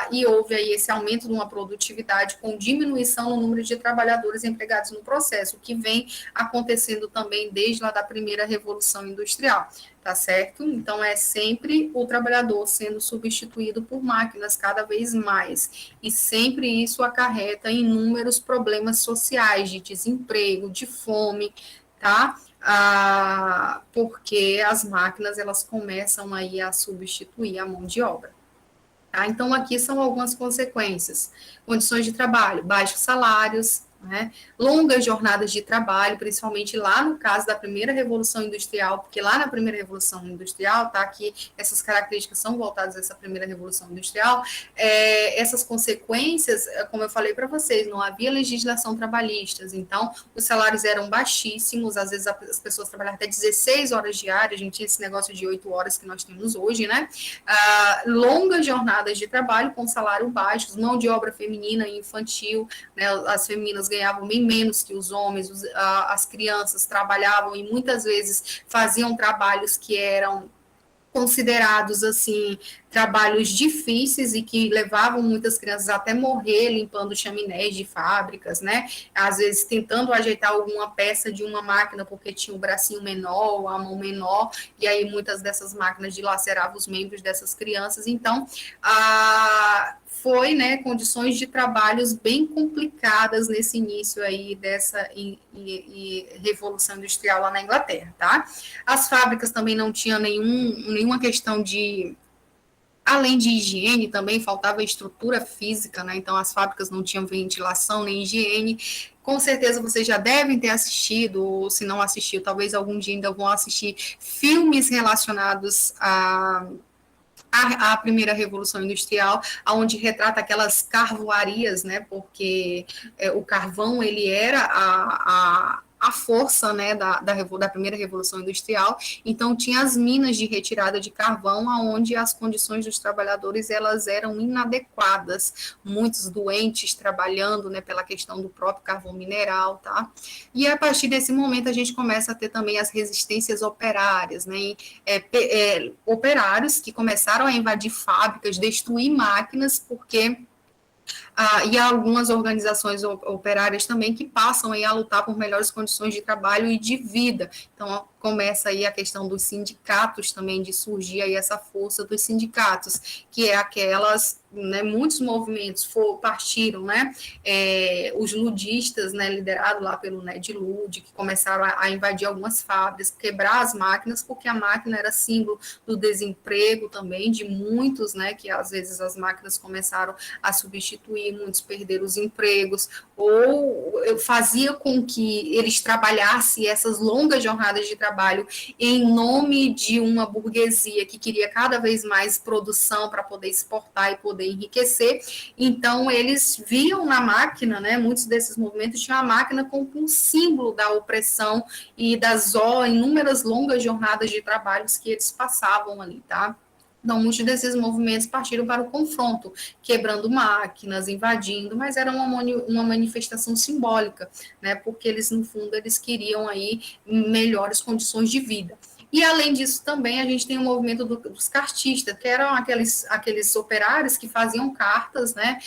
e houve aí esse aumento de uma produtividade com diminuição no número de trabalhadores empregados no processo, o que vem acontecendo também desde lá da primeira Revolução Industrial, tá certo? Então, é sempre o trabalhador sendo substituído por máquinas cada vez mais, e sempre isso acarreta inúmeros problemas sociais, de desemprego, de fome, tá? Porque as máquinas elas começam aí a substituir a mão de obra. Tá? Então, aqui são algumas consequências. Condições de trabalho, baixos salários, né? Longas jornadas de trabalho, principalmente lá no caso da primeira Revolução Industrial, porque lá na primeira Revolução Industrial, tá, que essas características são voltadas a essa primeira Revolução Industrial, essas consequências, como eu falei para vocês, não havia legislação trabalhista, então os salários eram baixíssimos, às vezes as pessoas trabalhavam até 16 horas diárias, a gente tinha esse negócio de 8 horas que nós temos hoje, né? Longas jornadas de trabalho com salário baixo, mão de obra feminina e infantil, né? As femininas ganhavam bem menos que os homens, as crianças trabalhavam e muitas vezes faziam trabalhos que eram considerados assim trabalhos difíceis e que levavam muitas crianças até morrer limpando chaminés de fábricas, né? Às vezes tentando ajeitar alguma peça de uma máquina porque tinha o bracinho menor, a mão menor, e aí muitas dessas máquinas dilaceravam os membros dessas crianças. Então, foi, né, condições de trabalhos bem complicadas nesse início aí dessa revolução industrial lá na Inglaterra, tá? As fábricas também não tinham nenhuma questão de, além de higiene, também faltava estrutura física, né? Então as fábricas não tinham ventilação nem higiene. Com certeza vocês já devem ter assistido, ou se não assistiu, talvez algum dia ainda vão assistir filmes relacionados a primeira Revolução Industrial, onde retrata aquelas carvoarias, né, porque o carvão ele era a força, né, da primeira Revolução Industrial, então tinha as minas de retirada de carvão, onde as condições dos trabalhadores elas eram inadequadas, muitos doentes trabalhando, né, pela questão do próprio carvão mineral, tá? E a partir desse momento a gente começa a ter também as resistências operárias, né, operários que começaram a invadir fábricas, destruir máquinas, porque e há algumas organizações operárias também que passam aí a lutar por melhores condições de trabalho e de vida. Então, começa aí a questão dos sindicatos também, de surgir aí essa força dos sindicatos, que é aquelas, né, muitos movimentos partiram, né, os ludistas, né, liderados lá pelo Ned Ludd, que começaram a invadir algumas fábricas, quebrar as máquinas, porque a máquina era símbolo do desemprego também, de muitos, né, que às vezes as máquinas começaram a substituir aí muitos perderam os empregos, ou fazia com que eles trabalhassem essas longas jornadas de trabalho em nome de uma burguesia que queria cada vez mais produção para poder exportar e poder enriquecer. Então, eles viam na máquina, né, muitos desses movimentos tinham a máquina como um símbolo da opressão e das inúmeras longas jornadas de trabalhos que eles passavam ali, tá? Então, muitos desses movimentos partiram para o confronto, quebrando máquinas, invadindo, mas era uma manifestação simbólica, né? Porque eles, no fundo, eles queriam aí melhores condições de vida. E, além disso, também a gente tem o movimento dos cartistas, que eram aqueles operários que faziam cartas, né,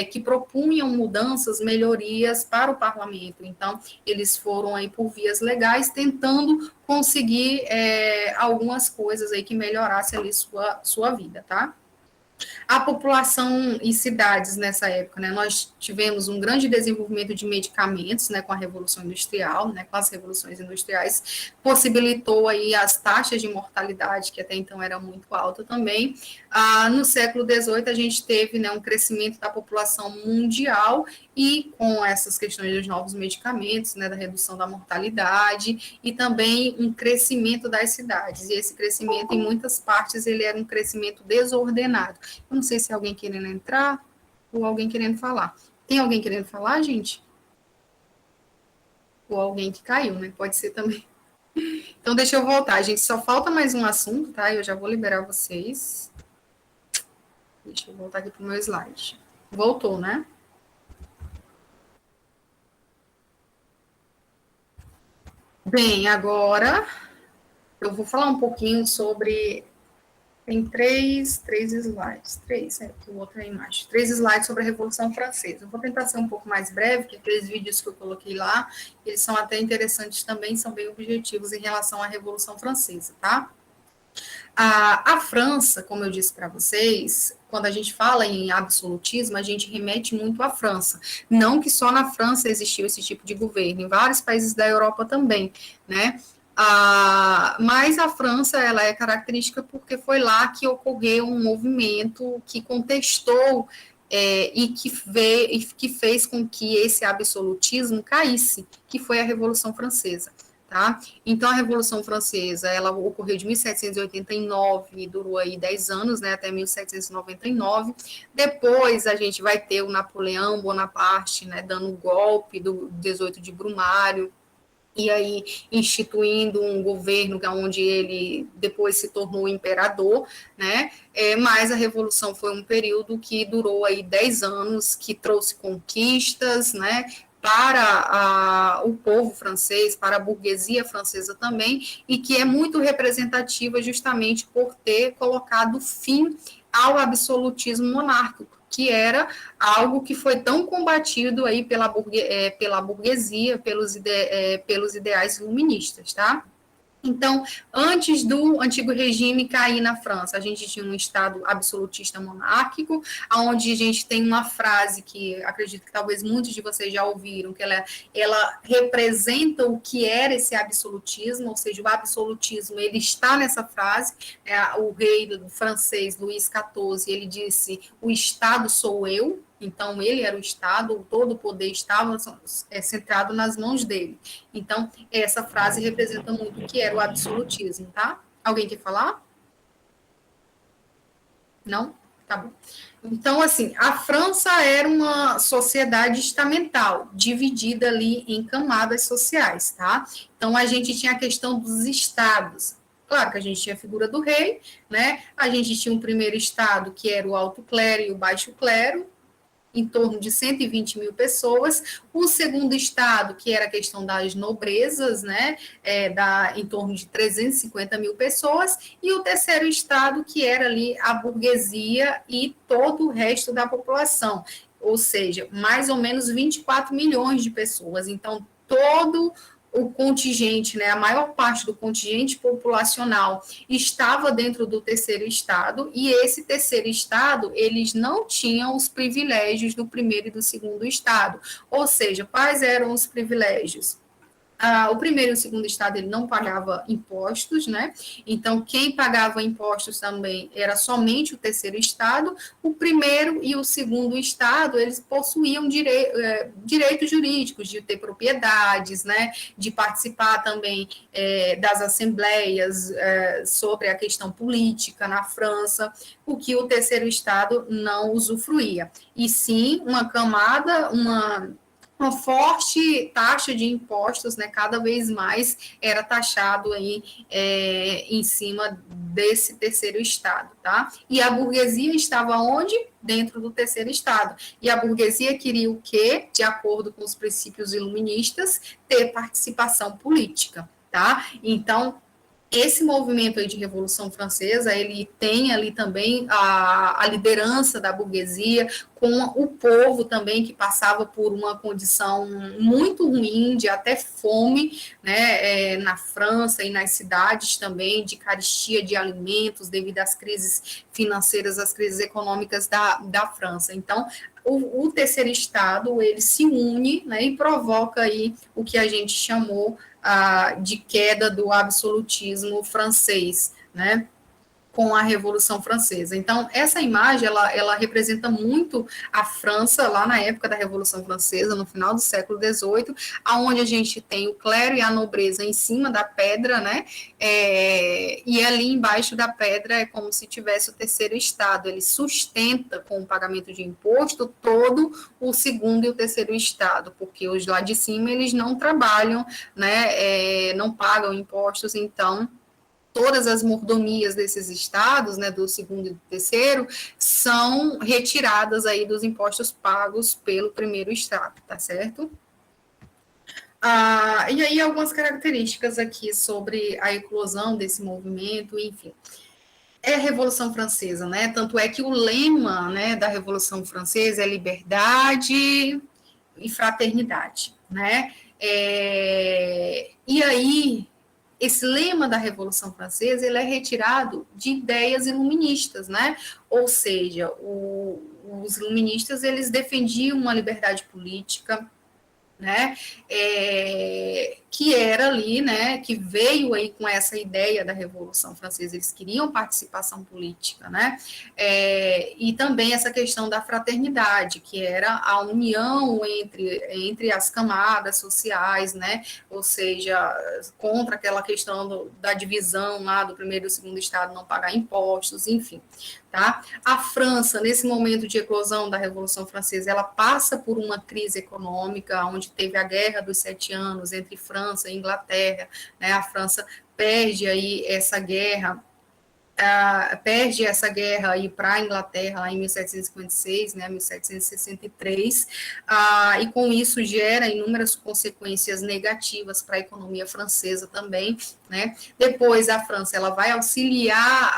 que propunham mudanças, melhorias para o parlamento. Então, eles foram aí por vias legais, tentando conseguir algumas coisas aí que melhorassem ali sua vida, tá? A população em cidades nessa época, né, nós tivemos um grande desenvolvimento de medicamentos, né, com a Revolução Industrial, né, com as revoluções industriais, possibilitou aí as taxas de mortalidade, que até então era muito alta também. No século XVIII, a gente teve, né, um crescimento da população mundial e com essas questões dos novos medicamentos, né, da redução da mortalidade e também um crescimento das cidades. E esse crescimento, em muitas partes, ele era um crescimento desordenado. Eu não sei se é alguém querendo entrar ou alguém querendo falar. Tem alguém querendo falar, gente? Ou alguém que caiu, né? Pode ser também. Então, deixa eu voltar, gente. Só falta mais um assunto, tá? Eu já vou liberar vocês. Deixa eu voltar aqui para o meu slide. Voltou, né? Bem, agora eu vou falar um pouquinho sobre. Tem três slides. O outro é a imagem. 3 slides sobre a Revolução Francesa. Eu vou tentar ser um pouco mais breve, que aqueles vídeos que eu coloquei lá, eles são até interessantes também, são bem objetivos em relação à Revolução Francesa, tá? A França, como eu disse para vocês, quando a gente fala em absolutismo, a gente remete muito à França. Não que só na França existiu esse tipo de governo, em vários países da Europa também, né? Mas a França ela é característica porque foi lá que ocorreu um movimento que contestou e que fez com que esse absolutismo caísse, que foi a Revolução Francesa. Tá? Então, a Revolução Francesa, ela ocorreu de 1789 e durou aí 10 anos, né, até 1799. Depois, a gente vai ter o Napoleão Bonaparte, né, dando um golpe do 18 de Brumário, e aí instituindo um governo onde ele depois se tornou imperador, né? Mas a Revolução foi um período que durou aí 10 anos, que trouxe conquistas, né? Para o povo francês, para a burguesia francesa também, e que é muito representativa justamente por ter colocado fim ao absolutismo monárquico, que era algo que foi tão combatido aí pela burguesia, pelos ideais iluministas, tá? Então, antes do antigo regime cair na França, a gente tinha um Estado absolutista monárquico, onde a gente tem uma frase que acredito que talvez muitos de vocês já ouviram, que ela representa o que era esse absolutismo, ou seja, o absolutismo, ele está nessa frase, o rei francês, Luís XIV, ele disse, o Estado sou eu, então ele era o Estado, todo o poder estava centrado nas mãos dele. Então, essa frase representa muito o que era o absolutismo, tá? Alguém quer falar? Não? Tá bom. Então, assim, a França era uma sociedade estamental, dividida ali em camadas sociais, tá? Então, a gente tinha a questão dos estados. Claro que a gente tinha a figura do rei, né? A gente tinha um primeiro estado, que era o alto clero e o baixo clero, em torno de 120 mil pessoas, o segundo estado, que era a questão das nobrezas, né, em torno de 350 mil pessoas, e o terceiro estado, que era ali a burguesia e todo o resto da população, ou seja, mais ou menos 24 milhões de pessoas. Então, todo o contingente, né, a maior parte do contingente populacional estava dentro do terceiro estado, e esse terceiro estado, eles não tinham os privilégios do primeiro e do segundo estado. Ou seja, quais eram os privilégios? O primeiro e o segundo estado ele não pagava impostos, né? Então, quem pagava impostos também era somente o terceiro estado. O primeiro e o segundo estado, eles possuíam direitos jurídicos de ter propriedades, né? De participar também das assembleias sobre a questão política na França, o que o terceiro estado não usufruía. E sim, uma camada, uma forte taxa de impostos, né, cada vez mais era taxado aí em cima desse terceiro estado, tá? E a burguesia estava onde? Dentro do terceiro estado. E a burguesia queria o quê? De acordo com os princípios iluministas, ter participação política, tá? Então, esse movimento aí de Revolução Francesa, ele tem ali também a liderança da burguesia, com o povo também que passava por uma condição muito ruim, de até fome, né, na França e nas cidades também, de carestia de alimentos devido às crises financeiras, às crises econômicas da França. Então, o terceiro estado, ele se une, né, e provoca aí o que a gente chamou de queda do absolutismo francês, né, com a Revolução Francesa. Então, essa imagem, ela representa muito a França, lá na época da Revolução Francesa, no final do século XVIII, onde a gente tem o clero e a nobreza em cima da pedra, né, e ali embaixo da pedra é como se tivesse o terceiro estado, ele sustenta com o pagamento de imposto todo o segundo e o terceiro estado, porque os lá de cima, eles não trabalham, né, não pagam impostos, então todas as mordomias desses estados, né, do segundo e do terceiro, são retiradas aí dos impostos pagos pelo primeiro estado, tá certo? E aí algumas características aqui sobre a eclosão desse movimento, enfim. É a Revolução Francesa, né? Tanto é que o lema, né, da Revolução Francesa é liberdade e fraternidade, né? E aí esse lema da Revolução Francesa, ele é retirado de ideias iluministas, né? Ou seja, os iluministas, eles defendiam uma liberdade política, né, que era ali, né, que veio aí com essa ideia da Revolução Francesa, eles queriam participação política, né, e também essa questão da fraternidade, que era a união entre as camadas sociais, né, ou seja, contra aquela questão da divisão lá do primeiro e do segundo estado não pagar impostos, enfim. Tá? A França, nesse momento de eclosão da Revolução Francesa, ela passa por uma crise econômica, onde teve a Guerra dos 7 Anos entre França e Inglaterra, né? A França perde aí essa guerra, perde essa guerra aí para a Inglaterra lá em 1756, né, 1763, e com isso gera inúmeras consequências negativas para a economia francesa também, né? Depois a França ela vai auxiliar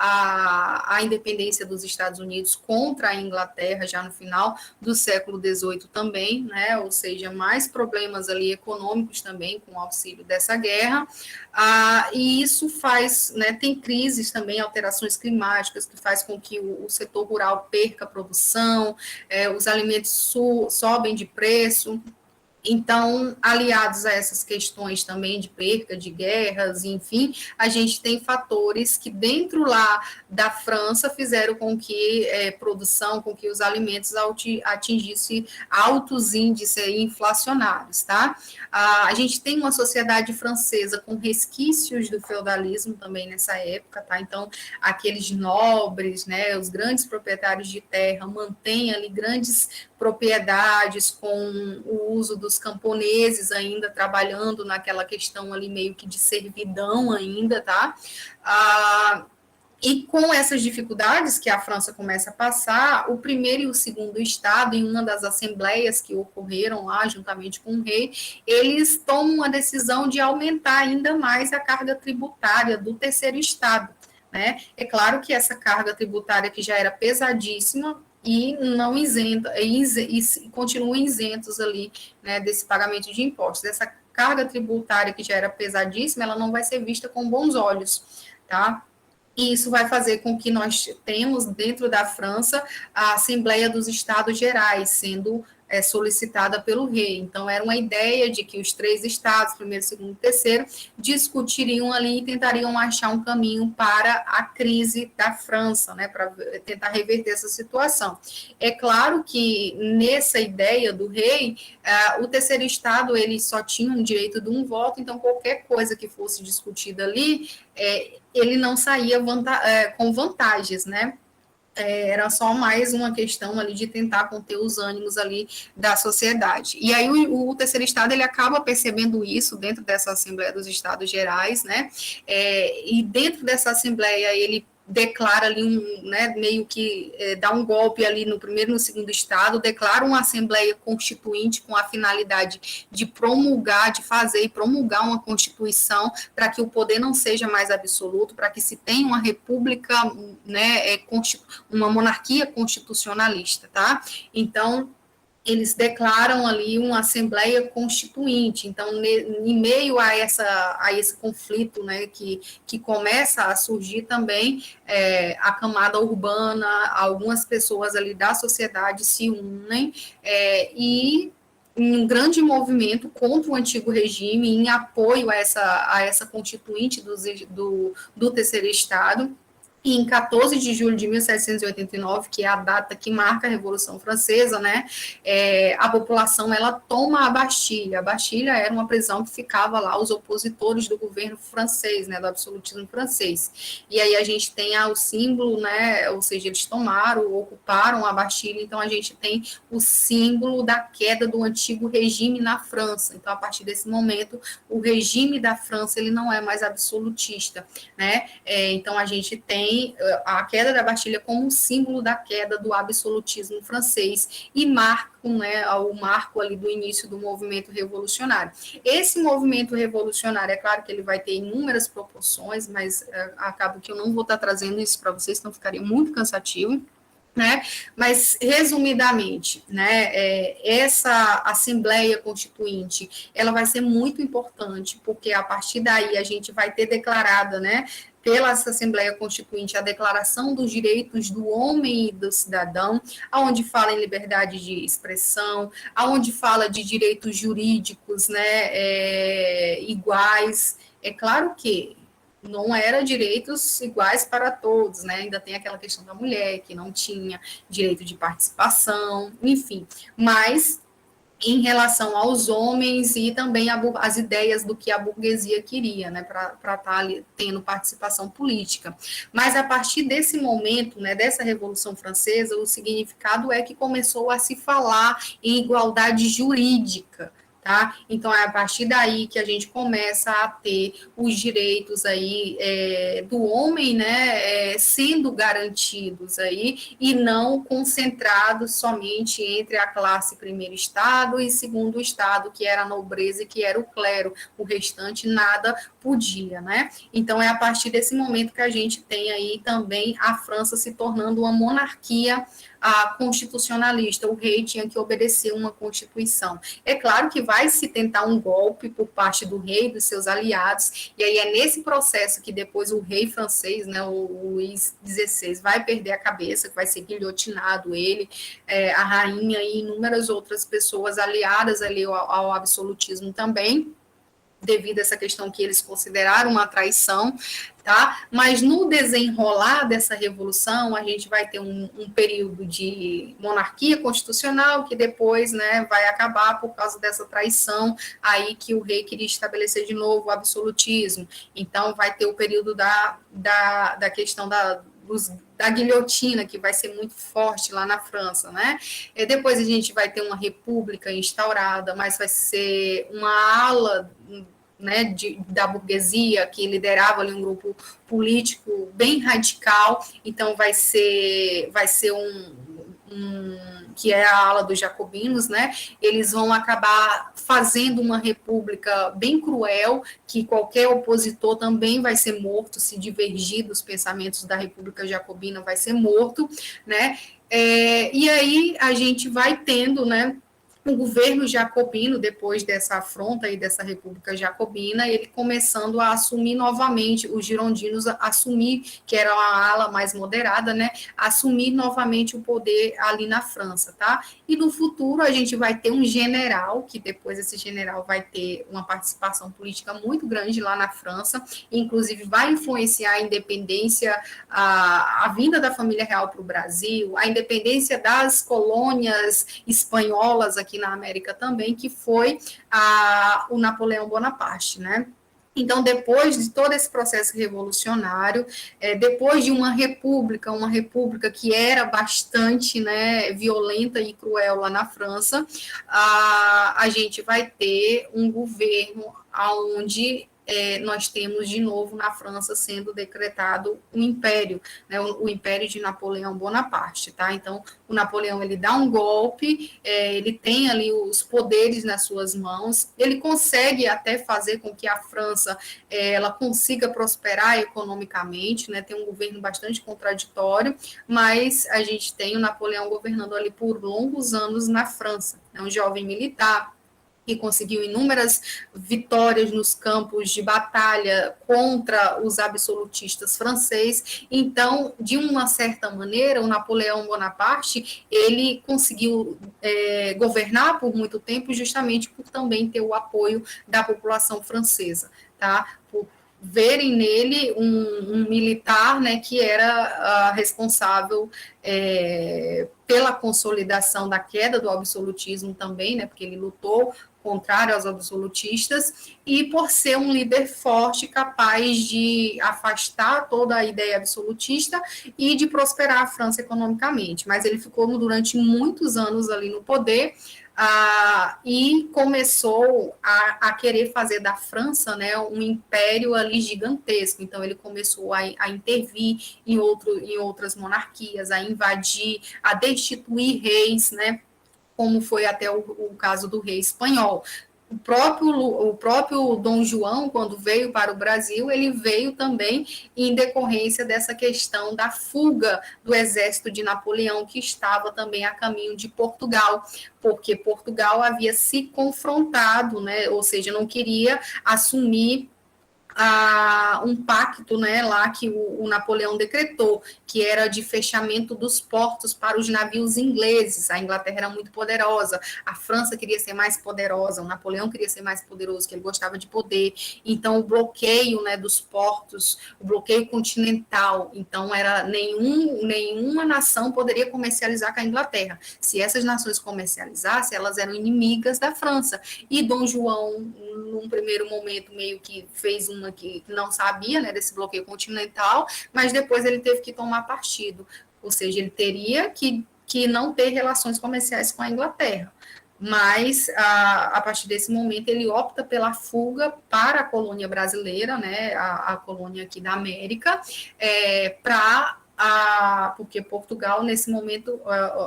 a independência dos Estados Unidos contra a Inglaterra já no final do século XVIII também, né? Ou seja, mais problemas ali econômicos também com o auxílio dessa guerra, e isso faz, né, tem crises também, alterações climáticas que faz com que o setor rural perca a produção, os alimentos sobem de preço. Então, aliados a essas questões também de perca, de guerras, enfim, a gente tem fatores que dentro lá da França fizeram com que produção, com que os alimentos atingissem altos índices inflacionários, tá? A gente tem uma sociedade francesa com resquícios do feudalismo também nessa época, tá? Então, aqueles nobres, né, os grandes proprietários de terra mantêm ali grandes propriedades com o uso dos camponeses ainda trabalhando naquela questão ali meio que de servidão ainda, tá? E com essas dificuldades que a França começa a passar, o primeiro e o segundo estado, em uma das assembleias que ocorreram lá, juntamente com o rei, eles tomam uma decisão de aumentar ainda mais a carga tributária do terceiro estado, né? É claro que essa carga tributária que já era pesadíssima, e não isenta, e continuam isentos ali, né, desse pagamento de impostos. Essa carga tributária que já era pesadíssima, ela não vai ser vista com bons olhos, tá? E isso vai fazer com que nós temos dentro da França a Assembleia dos Estados Gerais, sendo solicitada pelo rei. Então, era uma ideia de que os 3 estados, primeiro, segundo e terceiro, discutiriam ali e tentariam achar um caminho para a crise da França, né, para tentar reverter essa situação. É claro que nessa ideia do rei, o terceiro estado ele só tinha um direito de um voto, então qualquer coisa que fosse discutida ali, ele não saía com vantagens, né? Era só mais uma questão ali de tentar conter os ânimos ali da sociedade. E aí o terceiro estado ele acaba percebendo isso dentro dessa Assembleia dos Estados Gerais, né? E dentro dessa Assembleia ele declara ali meio que dá um golpe ali no primeiro e no segundo estado, declara uma Assembleia Constituinte com a finalidade de promulgar, de fazer e promulgar uma Constituição para que o poder não seja mais absoluto, para que se tenha uma república, né, uma monarquia constitucionalista, tá? Então, eles declaram ali uma Assembleia Constituinte. Então, em meio a esse conflito, né, que começa a surgir também, a camada urbana, algumas pessoas ali da sociedade se unem e um grande movimento contra o antigo regime, em apoio a essa constituinte do terceiro Estado. E em 14 de julho de 1789, que é a data que marca a Revolução Francesa, né, a população ela toma a Bastilha. A Bastilha era uma prisão que ficava lá os opositores do governo francês, né, do absolutismo francês. E aí a gente tem o símbolo, né, ou seja, eles ocuparam a Bastilha, então a gente tem o símbolo da queda do antigo regime na França. Então, a partir desse momento, o regime da França ele não é mais absolutista, né? Então, a gente tem a queda da Bastilha como um símbolo da queda do absolutismo francês e o marco ali do início do movimento revolucionário. Esse movimento revolucionário, é claro que ele vai ter inúmeras proporções, mas acabo que eu não vou estar trazendo isso para vocês, senão ficaria muito cansativo. Né? Mas, resumidamente, né, essa Assembleia Constituinte, ela vai ser muito importante, porque a partir daí a gente vai ter declarada, né, pela Assembleia Constituinte, a Declaração dos Direitos do Homem e do Cidadão, aonde fala em liberdade de expressão, aonde fala de direitos jurídicos, né, iguais. É claro que não eram direitos iguais para todos, né? Ainda tem aquela questão da mulher, que não tinha direito de participação, enfim. Mas em relação aos homens e também as ideias do que a burguesia queria, né, para estar ali tendo participação política. Mas a partir desse momento, né, dessa Revolução Francesa, o significado é que começou a se falar em igualdade jurídica. Tá? Então, é a partir daí que a gente começa a ter os direitos aí do homem, né, sendo garantidos aí e não concentrados somente entre a classe primeiro estado e segundo estado, que era a nobreza e que era o clero, o restante nada podia, né? Então, é a partir desse momento que a gente tem aí também a França se tornando uma monarquia constitucionalista, o rei tinha que obedecer uma constituição. É claro que vai se tentar um golpe por parte do rei e dos seus aliados, e aí é nesse processo que depois o rei francês, né, o Luís XVI, vai perder a cabeça, que vai ser guilhotinado ele, a rainha e inúmeras outras pessoas aliadas ali ao absolutismo também, devido a essa questão que eles consideraram uma traição, tá? Mas no desenrolar dessa revolução, a gente vai ter um período de monarquia constitucional que depois, né, vai acabar por causa dessa traição aí que o rei queria estabelecer de novo o absolutismo. Então, vai ter o período da questão da guilhotina, que vai ser muito forte lá na França, né? E depois a gente vai ter uma república instaurada, mas vai ser uma ala, né, da burguesia que liderava ali um grupo político bem radical, então vai ser que é a ala dos jacobinos, né? Eles vão acabar fazendo uma república bem cruel, que qualquer opositor também vai ser morto, se divergir dos pensamentos da república jacobina, vai ser morto, né? E aí a gente vai tendo, né, o governo jacobino, depois dessa afronta e dessa República Jacobina, ele começando a assumir novamente, os girondinos assumir, que era a ala mais moderada, né, assumir novamente o poder ali na França, tá? E no futuro a gente vai ter um general, que depois esse general vai ter uma participação política muito grande lá na França, inclusive vai influenciar a independência, a vinda da família real para o Brasil, a independência das colônias espanholas aqui na América também, que foi o Napoleão Bonaparte, né? Então, depois de todo esse processo revolucionário, depois de uma república que era bastante, né, violenta e cruel lá na França, a gente vai ter um governo onde nós temos de novo na França sendo decretado um império, né, o império de Napoleão Bonaparte, tá? Então, o Napoleão, ele dá um golpe, ele tem ali os poderes nas suas mãos, ele consegue até fazer com que a França, ela consiga prosperar economicamente, né, tem um governo bastante contraditório, mas a gente tem o Napoleão governando ali por longos anos na França, é um jovem militar, que conseguiu inúmeras vitórias nos campos de batalha contra os absolutistas franceses. Então, de uma certa maneira, o Napoleão Bonaparte, ele conseguiu governar por muito tempo justamente por também ter o apoio da população francesa, tá? Por verem nele um militar, né, que era responsável pela consolidação da queda do absolutismo também, né, porque ele lutou contrário aos absolutistas, e por ser um líder forte, capaz de afastar toda a ideia absolutista e de prosperar a França economicamente. Mas ele ficou durante muitos anos ali no poder, e começou a querer fazer da França, né, um império ali gigantesco. Então ele começou a intervir em outras monarquias, a invadir, a destituir reis, né, como foi até o caso do rei espanhol. O próprio Dom João, quando veio para o Brasil, ele veio também em decorrência dessa questão da fuga do exército de Napoleão, que estava também a caminho de Portugal, porque Portugal havia se confrontado, né, ou seja, não queria assumir um pacto, né, lá que o Napoleão decretou, que era de fechamento dos portos para os navios ingleses. A Inglaterra era muito poderosa, a França queria ser mais poderosa, o Napoleão queria ser mais poderoso, que ele gostava de poder. Então, o bloqueio, né, dos portos, o bloqueio continental, então era nenhuma nação poderia comercializar com a Inglaterra. Se essas nações comercializassem, elas eram inimigas da França. E Dom João, num primeiro momento, meio que fez que não sabia, né, desse bloqueio continental, mas depois ele teve que tomar partido, ou seja, ele teria que não ter relações comerciais com a Inglaterra, mas a partir desse momento ele opta pela fuga para a colônia brasileira, né, a colônia aqui da América, porque Portugal, nesse momento,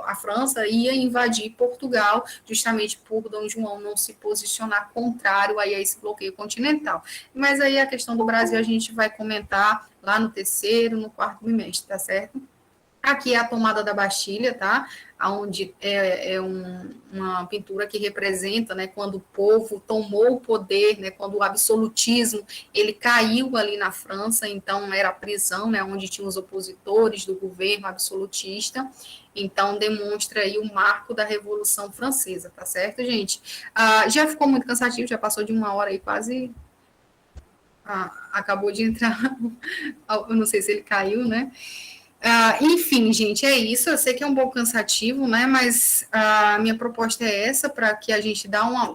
a França ia invadir Portugal, justamente por Dom João não se posicionar contrário aí a esse bloqueio continental. Mas aí a questão do Brasil a gente vai comentar lá no terceiro, no quarto bimestre, tá certo? Aqui é a tomada da Bastilha, tá? Onde uma pintura que representa, né, quando o povo tomou o poder, né, quando o absolutismo ele caiu ali na França, então era a prisão, né, onde tinham os opositores do governo absolutista. Então demonstra aí o marco da Revolução Francesa, tá certo, gente? Já ficou muito cansativo, já passou de uma hora aí quase. Acabou de entrar, eu não sei se ele caiu, né? Enfim, gente, é isso. Eu sei que é um pouco cansativo, né? Mas a minha proposta é essa, para que a gente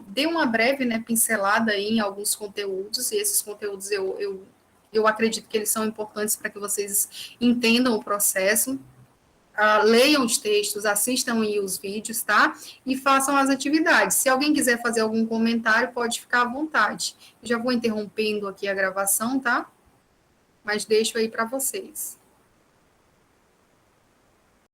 dê uma breve, né, pincelada aí em alguns conteúdos, e esses conteúdos eu acredito que eles são importantes para que vocês entendam o processo. Leiam os textos, assistam aí os vídeos, tá? E façam as atividades. Se alguém quiser fazer algum comentário, pode ficar à vontade. Eu já vou interrompendo aqui a gravação, tá? Mas deixo aí para vocês.